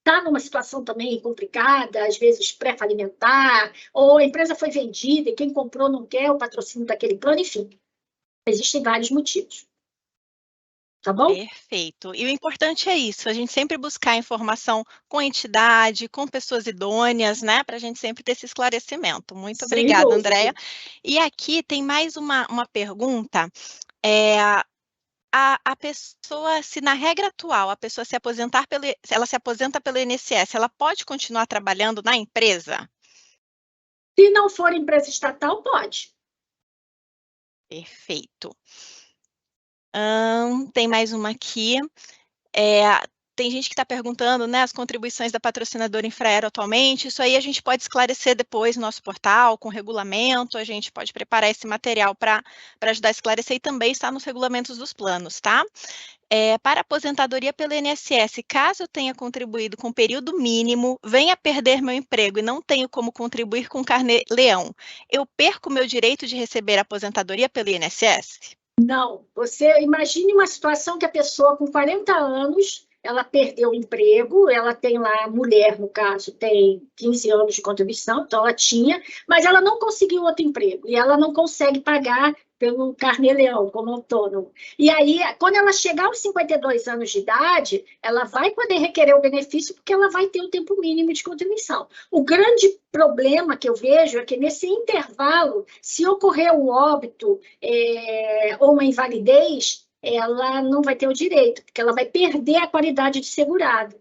S2: está numa situação também complicada, às vezes pré-falimentar, ou a empresa foi vendida e quem comprou não quer o patrocínio daquele plano, enfim. Existem vários motivos. Tá bom?
S1: Perfeito. E o importante é isso, a gente sempre buscar informação com entidade, com pessoas idôneas, né, para a gente sempre ter esse esclarecimento. Muito obrigada, Andréia. E aqui tem mais uma pergunta. A pessoa, se na regra atual, a pessoa ela se aposenta pelo INSS, ela pode continuar trabalhando na empresa?
S2: Se não for empresa estatal, pode.
S1: Perfeito. Tem mais uma aqui. Tem gente que está perguntando, né, as contribuições da patrocinadora Infraero atualmente, isso aí a gente pode esclarecer depois no nosso portal, com regulamento, a gente pode preparar esse material para ajudar a esclarecer e também está nos regulamentos dos planos, tá? Para aposentadoria pelo INSS, caso eu tenha contribuído com período mínimo, venha perder meu emprego e não tenho como contribuir com carnê-leão, eu perco meu direito de receber aposentadoria pelo INSS?
S2: Não. Você imagine uma situação que a pessoa com 40 anos, ela perdeu o emprego, ela tem lá, mulher no caso, tem 15 anos de contribuição, então ela tinha, mas ela não conseguiu outro emprego, e ela não consegue pagar pelo carnê-leão, como autônomo. E aí, quando ela chegar aos 52 anos de idade, ela vai poder requerer o benefício porque ela vai ter o tempo mínimo de contribuição. O grande problema que eu vejo é que nesse intervalo, se ocorrer um óbito ou uma invalidez, ela não vai ter o direito, porque ela vai perder a qualidade de segurado.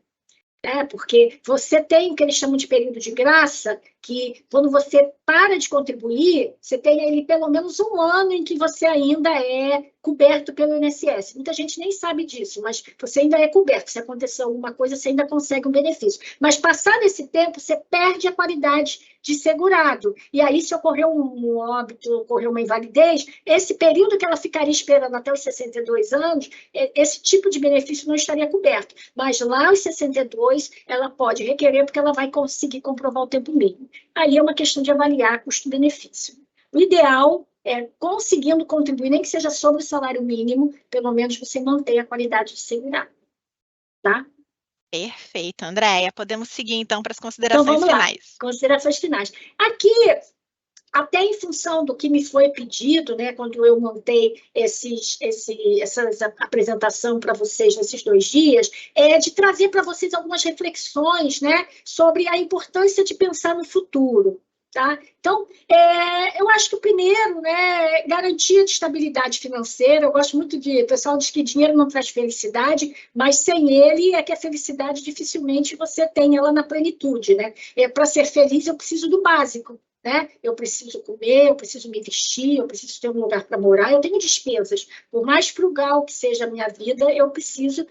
S2: Porque você tem o que eles chamam de período de graça, que quando você para de contribuir, você tem ali pelo menos um ano em que você ainda é coberto pelo INSS. Muita gente nem sabe disso, mas você ainda é coberto. Se acontecer alguma coisa, você ainda consegue um benefício. Mas passado esse tempo, você perde a qualidade de segurado. E aí, se ocorrer um óbito, ocorrer uma invalidez, esse período que ela ficaria esperando até os 62 anos, esse tipo de benefício não estaria coberto. Mas lá aos 62, ela pode requerer, porque ela vai conseguir comprovar o tempo mínimo. Aí é uma questão de avaliar custo-benefício. O ideal é, conseguindo contribuir, nem que seja sobre o salário mínimo, pelo menos você manter a qualidade de segurado. Tá?
S1: Perfeito, Andréia. Podemos seguir, então, para as considerações
S2: então, vamos
S1: finais.
S2: Lá. Considerações finais. Aqui, até em função do que me foi pedido, né, quando eu montei essa apresentação para vocês nesses 2 dias, de trazer para vocês algumas reflexões, né, sobre a importância de pensar no futuro. Tá? Então, eu acho que o primeiro, né, garantia de estabilidade financeira. Eu gosto muito o pessoal diz que dinheiro não traz felicidade, mas sem ele é que a felicidade dificilmente você tem ela na plenitude, né? Para ser feliz eu preciso do básico, né? Eu preciso comer, eu preciso me vestir, eu preciso ter um lugar para morar, eu tenho despesas. Por mais frugal que seja a minha vida, eu preciso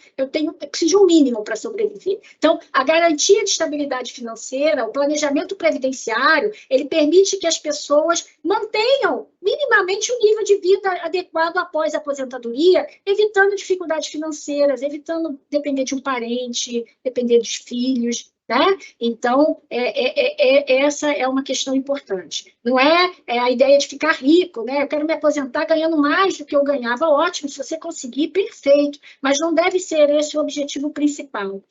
S2: de um mínimo para sobreviver. Então, a garantia de estabilidade financeira, o planejamento previdenciário, ele permite que as pessoas mantenham minimamente um nível de vida adequado após a aposentadoria, evitando dificuldades financeiras, evitando depender de um parente, depender dos filhos, né? Então, essa é uma questão importante. Não é a ideia de ficar rico, né? Eu quero me aposentar ganhando mais do que eu ganhava, ótimo, se você conseguir, perfeito, mas não deve ser esse o objetivo principal.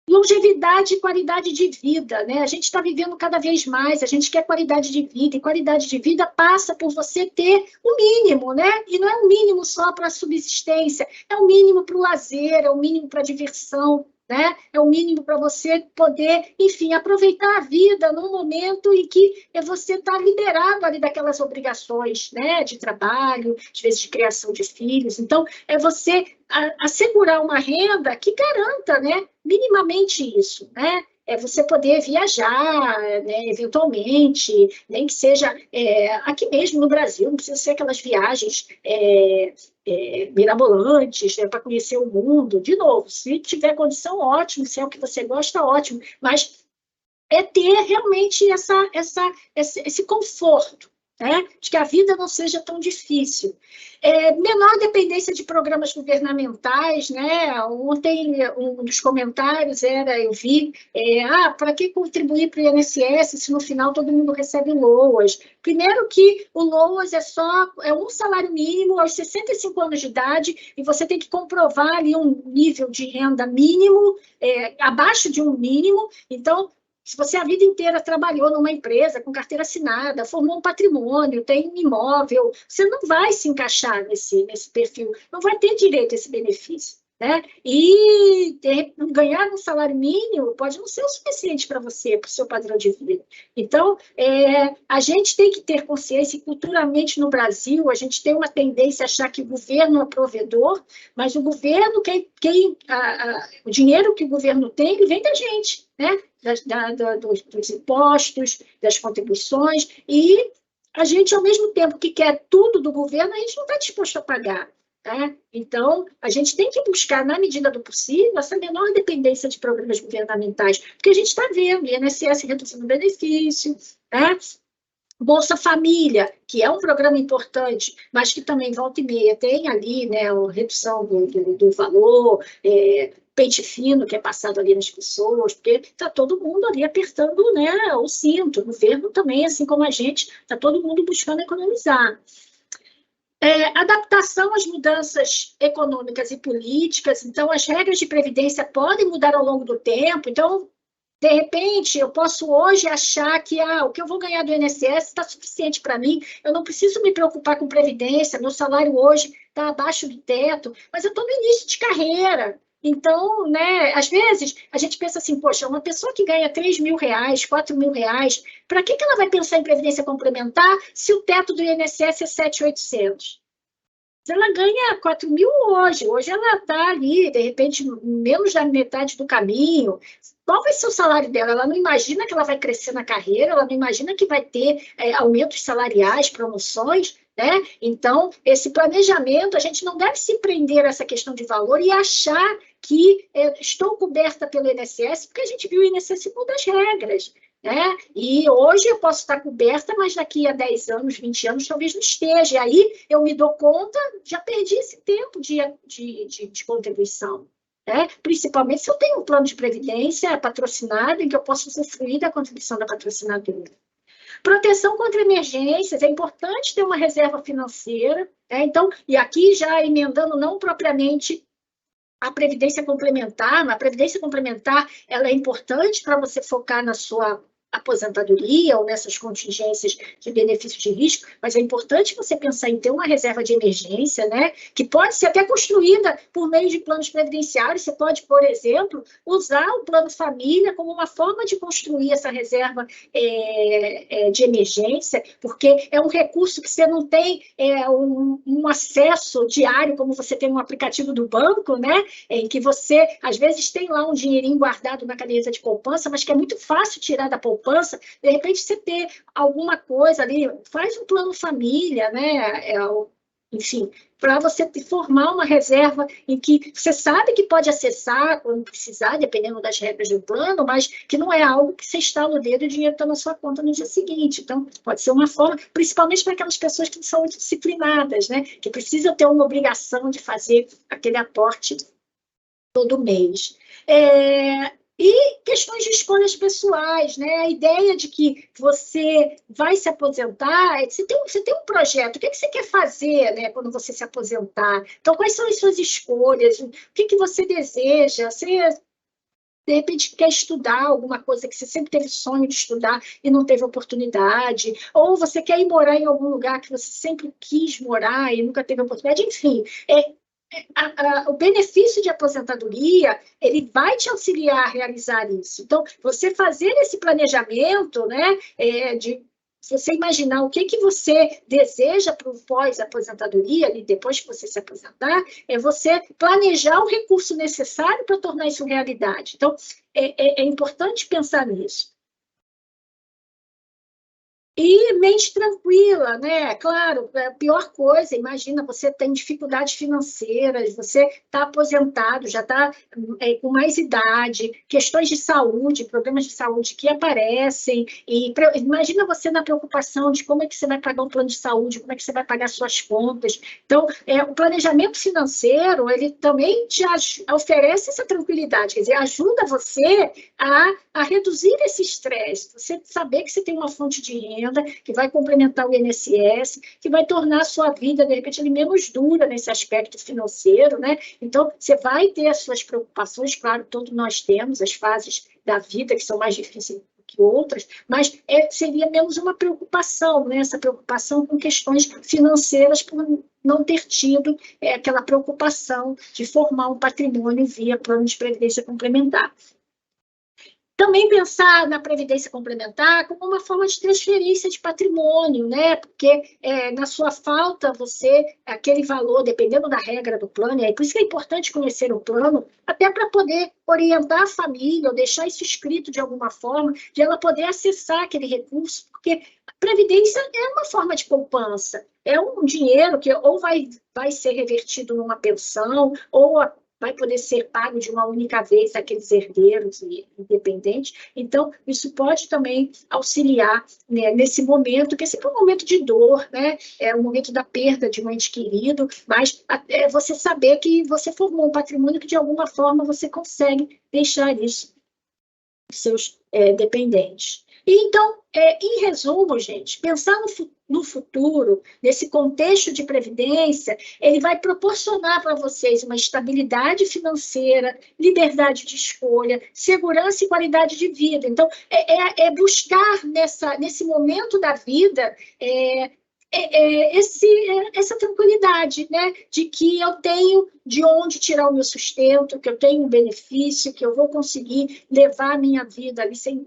S2: Longevidade e qualidade de vida, né? A gente está vivendo cada vez mais, a gente quer qualidade de vida, e qualidade de vida passa por você ter o mínimo, né? E não é um mínimo só para a subsistência, é o mínimo para o lazer, é o mínimo para a diversão, né? É o mínimo para você poder, enfim, aproveitar a vida num momento em que você está liberado ali daquelas obrigações, né? De trabalho, às vezes de criação de filhos. Então, é você assegurar uma renda que garanta, né? Minimamente isso, né? É você poder viajar, né, eventualmente, nem que seja aqui mesmo no Brasil, não precisa ser aquelas viagens mirabolantes, né, para conhecer o mundo. De novo, se tiver condição, ótimo, se é o que você gosta, ótimo, mas é ter realmente esse conforto, né, de que a vida não seja tão difícil. Menor dependência de programas governamentais, né? Ontem um dos comentários eu vi, para que contribuir para o INSS se no final todo mundo recebe LOAS? Primeiro que o LOAS é um salário mínimo aos 65 anos de idade e você tem que comprovar ali um nível de renda mínimo, abaixo de um mínimo, então se você a vida inteira trabalhou numa empresa com carteira assinada, formou um patrimônio, tem um imóvel, você não vai se encaixar nesse perfil, não vai ter direito a esse benefício, né? E ganhar um salário mínimo pode não ser o suficiente para você, para o seu padrão de vida. Então, a gente tem que ter consciência, e culturalmente no Brasil, a gente tem uma tendência a achar que o governo é provedor, mas o governo, o dinheiro que o governo tem, ele vem da gente, né? Dos impostos, das contribuições, e a gente, ao mesmo tempo que quer tudo do governo, a gente não está disposto a pagar. Tá? Então, a gente tem que buscar, na medida do possível, essa menor dependência de programas governamentais, porque a gente está vendo INSS reduzindo benefício, né? Bolsa Família, que é um programa importante, mas que também, volta e meia, tem ali, né, a redução do valor, pente fino que é passado ali nas pessoas, porque está todo mundo ali apertando, né, o cinto, o governo também, assim como a gente, está todo mundo buscando economizar. Adaptação às mudanças econômicas e políticas, então as regras de previdência podem mudar ao longo do tempo, então de repente, eu posso hoje achar que o que eu vou ganhar do INSS está suficiente para mim, eu não preciso me preocupar com previdência, meu salário hoje está abaixo do teto, mas eu estou no início de carreira. Então, né, às vezes, a gente pensa assim, poxa, uma pessoa que ganha R$3.000, R$4.000, para que ela vai pensar em previdência complementar se o teto do INSS é 7.800? Ela ganha 4.000 hoje ela está ali, de repente, menos da metade do caminho. Qual vai ser o salário dela? Ela não imagina que ela vai crescer na carreira, ela não imagina que vai ter aumentos salariais, promoções, né? Então, esse planejamento, a gente não deve se prender a essa questão de valor e achar que estou coberta pelo INSS, porque a gente viu o INSS mudar as regras. Né? E hoje eu posso estar coberta, mas daqui a 10 anos, 20 anos, talvez não esteja. E aí eu me dou conta, já perdi esse tempo de contribuição. Né? Principalmente se eu tenho um plano de previdência patrocinado, em que eu posso usufruir da contribuição da patrocinadora. Proteção contra emergências, é importante ter uma reserva financeira. Né? Então, e aqui já emendando não propriamente a previdência complementar, mas a previdência complementar ela é importante para você focar na sua aposentadoria ou nessas contingências de benefício de risco, mas é importante você pensar em ter uma reserva de emergência, né, que pode ser até construída por meio de planos previdenciários. Você pode, por exemplo, usar o plano família como uma forma de construir essa reserva de emergência, porque é um recurso que você não tem um acesso diário, como você tem no aplicativo do banco, né, em que você, às vezes, tem lá um dinheirinho guardado na caderneta de poupança, mas que é muito fácil tirar da poupança, poupança, de repente você ter alguma coisa ali, faz um plano família, né? Enfim, para você formar uma reserva em que você sabe que pode acessar quando precisar, dependendo das regras do plano, mas que não é algo que você estala o dedo e o dinheiro está na sua conta no dia seguinte. Então, pode ser uma forma, principalmente para aquelas pessoas que são disciplinadas, né? Que precisam ter uma obrigação de fazer aquele aporte todo mês. E questões de escolhas pessoais, né? A ideia de que você vai se aposentar, você tem um projeto, o que você quer fazer, né, quando você se aposentar? Então, quais são as suas escolhas? O que você deseja? Você, de repente, quer estudar alguma coisa que você sempre teve sonho de estudar e não teve oportunidade? Ou você quer ir morar em algum lugar que você sempre quis morar e nunca teve oportunidade? Enfim, o benefício de aposentadoria, ele vai te auxiliar a realizar isso. Então, você fazer esse planejamento, né, de você imaginar o que você deseja para o pós-aposentadoria, ali, depois que você se aposentar, é você planejar o recurso necessário para tornar isso realidade. Então, é importante pensar nisso. E mente tranquila, né? Claro, a pior coisa, imagina, você tem dificuldades financeiras, você está aposentado, já está com mais idade, questões de saúde, problemas de saúde que aparecem, e imagina você na preocupação de como é que você vai pagar um plano de saúde, como é que você vai pagar suas contas. Então, o planejamento financeiro, ele também te oferece essa tranquilidade, quer dizer, ajuda você a reduzir esse estresse, você saber que você tem uma fonte de renda, que vai complementar o INSS, que vai tornar a sua vida, de repente, menos dura nesse aspecto financeiro, né? Então, você vai ter as suas preocupações, claro, todos nós temos as fases da vida que são mais difíceis que outras, mas seria menos uma preocupação, né? Essa preocupação com questões financeiras por não ter tido aquela preocupação de formar um patrimônio via plano de previdência complementar. Também pensar na previdência complementar como uma forma de transferência de patrimônio, né? Porque na sua falta, aquele valor, dependendo da regra do plano, por isso que é importante conhecer o plano, até para poder orientar a família, ou deixar isso escrito de alguma forma, de ela poder acessar aquele recurso, porque a previdência é uma forma de poupança, é um dinheiro que ou vai ser revertido numa pensão, ou vai poder ser pago de uma única vez àqueles herdeiros independentes. Então, isso pode também auxiliar, né, nesse momento, que é sempre um momento de dor, né? É o momento da perda de um ente querido, mas você saber que você formou um patrimônio que, de alguma forma, você consegue deixar isso para os seus dependentes. E, então, em resumo, gente, pensar no futuro, nesse contexto de previdência, ele vai proporcionar para vocês uma estabilidade financeira, liberdade de escolha, segurança e qualidade de vida. Então, buscar nesse momento da vida essa tranquilidade, né, de que eu tenho de onde tirar o meu sustento, que eu tenho um benefício, que eu vou conseguir levar a minha vida ali sem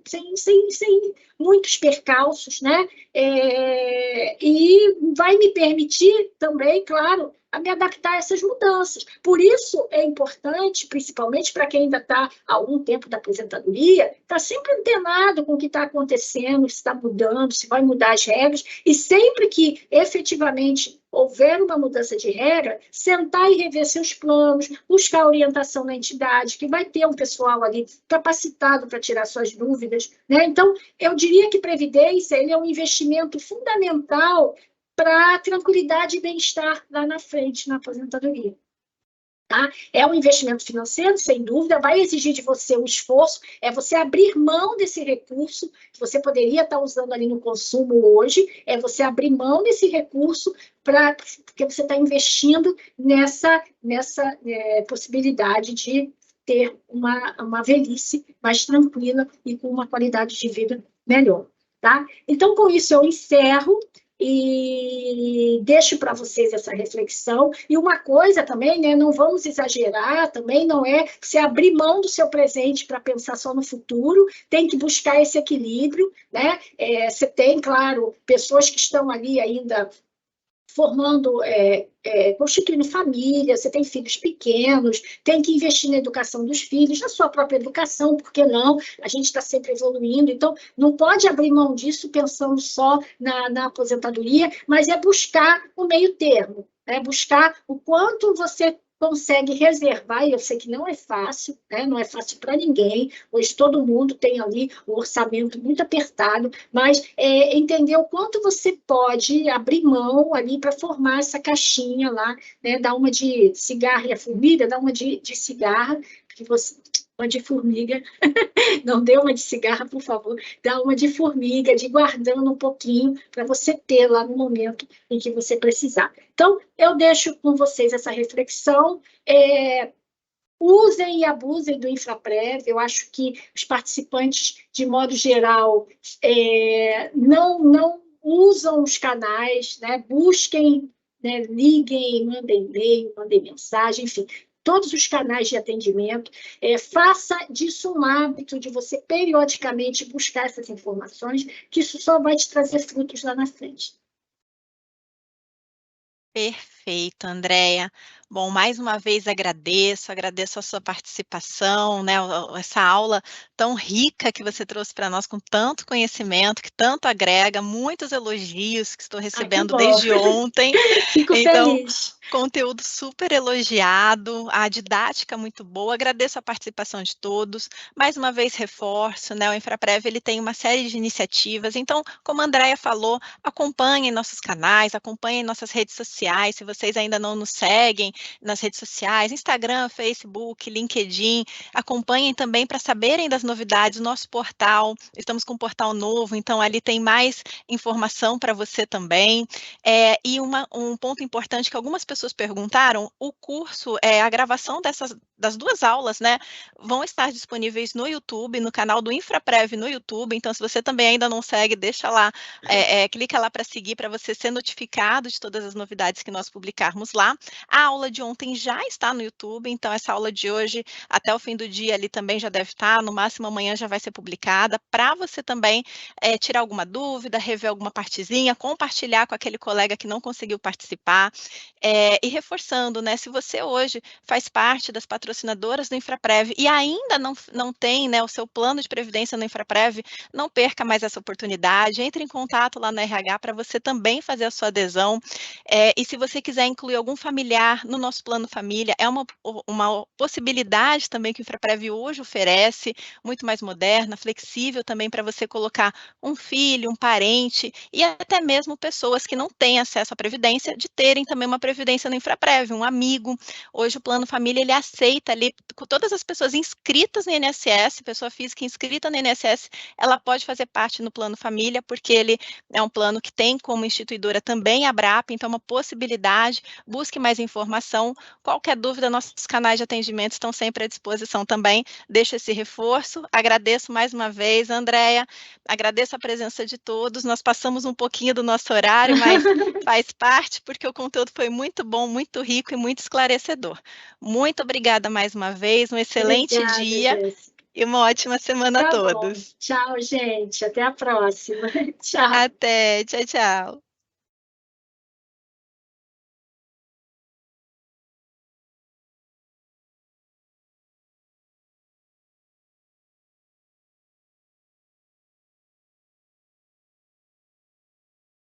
S2: muitos percalços, né, e vai me permitir também, claro, a me adaptar a essas mudanças. Por isso é importante, principalmente para quem ainda está há algum tempo da aposentadoria, estar sempre antenado com o que está acontecendo, se está mudando, se vai mudar as regras, e sempre que efetivamente houver uma mudança de regra, sentar e rever seus planos, buscar orientação na entidade, que vai ter um pessoal ali capacitado para tirar suas dúvidas, né? Então, eu diria que previdência ele é um investimento fundamental para tranquilidade e bem-estar lá na frente, na aposentadoria. Tá? É um investimento financeiro, sem dúvida, vai exigir de você um esforço, você abrir mão desse recurso que você poderia estar usando ali no consumo hoje, você abrir mão desse recurso porque você está investindo nessa possibilidade de ter uma velhice mais tranquila e com uma qualidade de vida melhor. Tá? Então, com isso, eu encerro e deixo para vocês essa reflexão. E uma coisa também, né, não vamos exagerar, também não é você abrir mão do seu presente para pensar só no futuro, tem que buscar esse equilíbrio, né? Você tem, claro, pessoas que estão ali ainda formando, constituindo família, você tem filhos pequenos, tem que investir na educação dos filhos, na sua própria educação, por que não? A gente está sempre evoluindo, então não pode abrir mão disso pensando só na aposentadoria, mas é buscar o meio termo, é buscar o quanto você consegue reservar, e eu sei que não é fácil, né? Não é fácil para ninguém, hoje todo mundo tem ali um orçamento muito apertado, mas entender o quanto você pode abrir mão ali para formar essa caixinha lá, né? Dar uma de cigarra e a formiga, dar uma de cigarra, que você... Uma de formiga, não dê uma de cigarra, por favor, dá uma de formiga, de guardando um pouquinho, para você ter lá no momento em que você precisar. Então, eu deixo com vocês essa reflexão. Usem e abusem do Infraprev. Eu acho que os participantes, de modo geral, não usam os canais, né? Busquem, né? Liguem, mandem e-mail, mandem mensagem, enfim, todos os canais de atendimento. Faça disso um hábito de você periodicamente buscar essas informações, que isso só vai te trazer frutos lá na frente.
S1: Perfeito, Andréia. Bom, mais uma vez agradeço a sua participação, né, essa aula tão rica que você trouxe para nós, com tanto conhecimento, que tanto agrega, muitos elogios que estou recebendo desde ontem.
S2: Fico
S1: Então,
S2: feliz.
S1: conteúdo super elogiado, a didática muito boa, agradeço a participação de todos. Mais uma vez reforço, né, o Infraprev ele tem uma série de iniciativas, então, como a Andréia falou, acompanhem nossos canais, acompanhem nossas redes sociais, se vocês ainda não nos seguem nas redes sociais, Instagram, Facebook, LinkedIn, acompanhem também para saberem das novidades, nosso portal, estamos com um portal novo, então ali tem mais informação para você também. E um ponto importante que algumas pessoas perguntaram, o curso, a gravação das 2 aulas, né, vão estar disponíveis no YouTube, no canal do Infraprev no YouTube, então se você também ainda não segue, deixa lá, clica lá para seguir, para você ser notificado de todas as novidades que nós publicarmos lá. A aula de ontem já está no YouTube, então essa aula de hoje, até o fim do dia ali também já deve estar, no máximo amanhã já vai ser publicada, para você também tirar alguma dúvida, rever alguma partezinha, compartilhar com aquele colega que não conseguiu participar, e reforçando, né, se você hoje faz parte das patrocinadoras do Infraprev e ainda não tem, né, o seu plano de previdência no Infraprev, não perca mais essa oportunidade, entre em contato lá no RH para você também fazer a sua adesão, e se você quiser incluir algum familiar no nosso plano família, é uma possibilidade também que o Infraprev hoje oferece, muito mais moderna, flexível também para você colocar um filho, um parente e até mesmo pessoas que não têm acesso à previdência, de terem também uma previdência no Infraprev, um amigo. Hoje o plano família ele aceita ali com todas as pessoas inscritas no INSS, pessoa física inscrita no INSS, ela pode fazer parte no plano família, porque ele é um plano que tem como instituidora também a Abrap, então é uma possibilidade. Busque mais informação. Qualquer dúvida, nossos canais de atendimento estão sempre à disposição também. Deixo esse reforço. Agradeço mais uma vez, Andréia. Agradeço a presença de todos. Nós passamos um pouquinho do nosso horário, mas faz parte, porque o conteúdo foi muito bom, muito rico e muito esclarecedor. Muito obrigada mais uma vez. Um excelente
S2: Obrigada,
S1: dia
S2: Jéssica.
S1: e uma ótima semana a
S2: Tá bom.
S1: todos.
S2: Tchau, gente. Até a próxima. Tchau.
S1: Até. Tchau, tchau.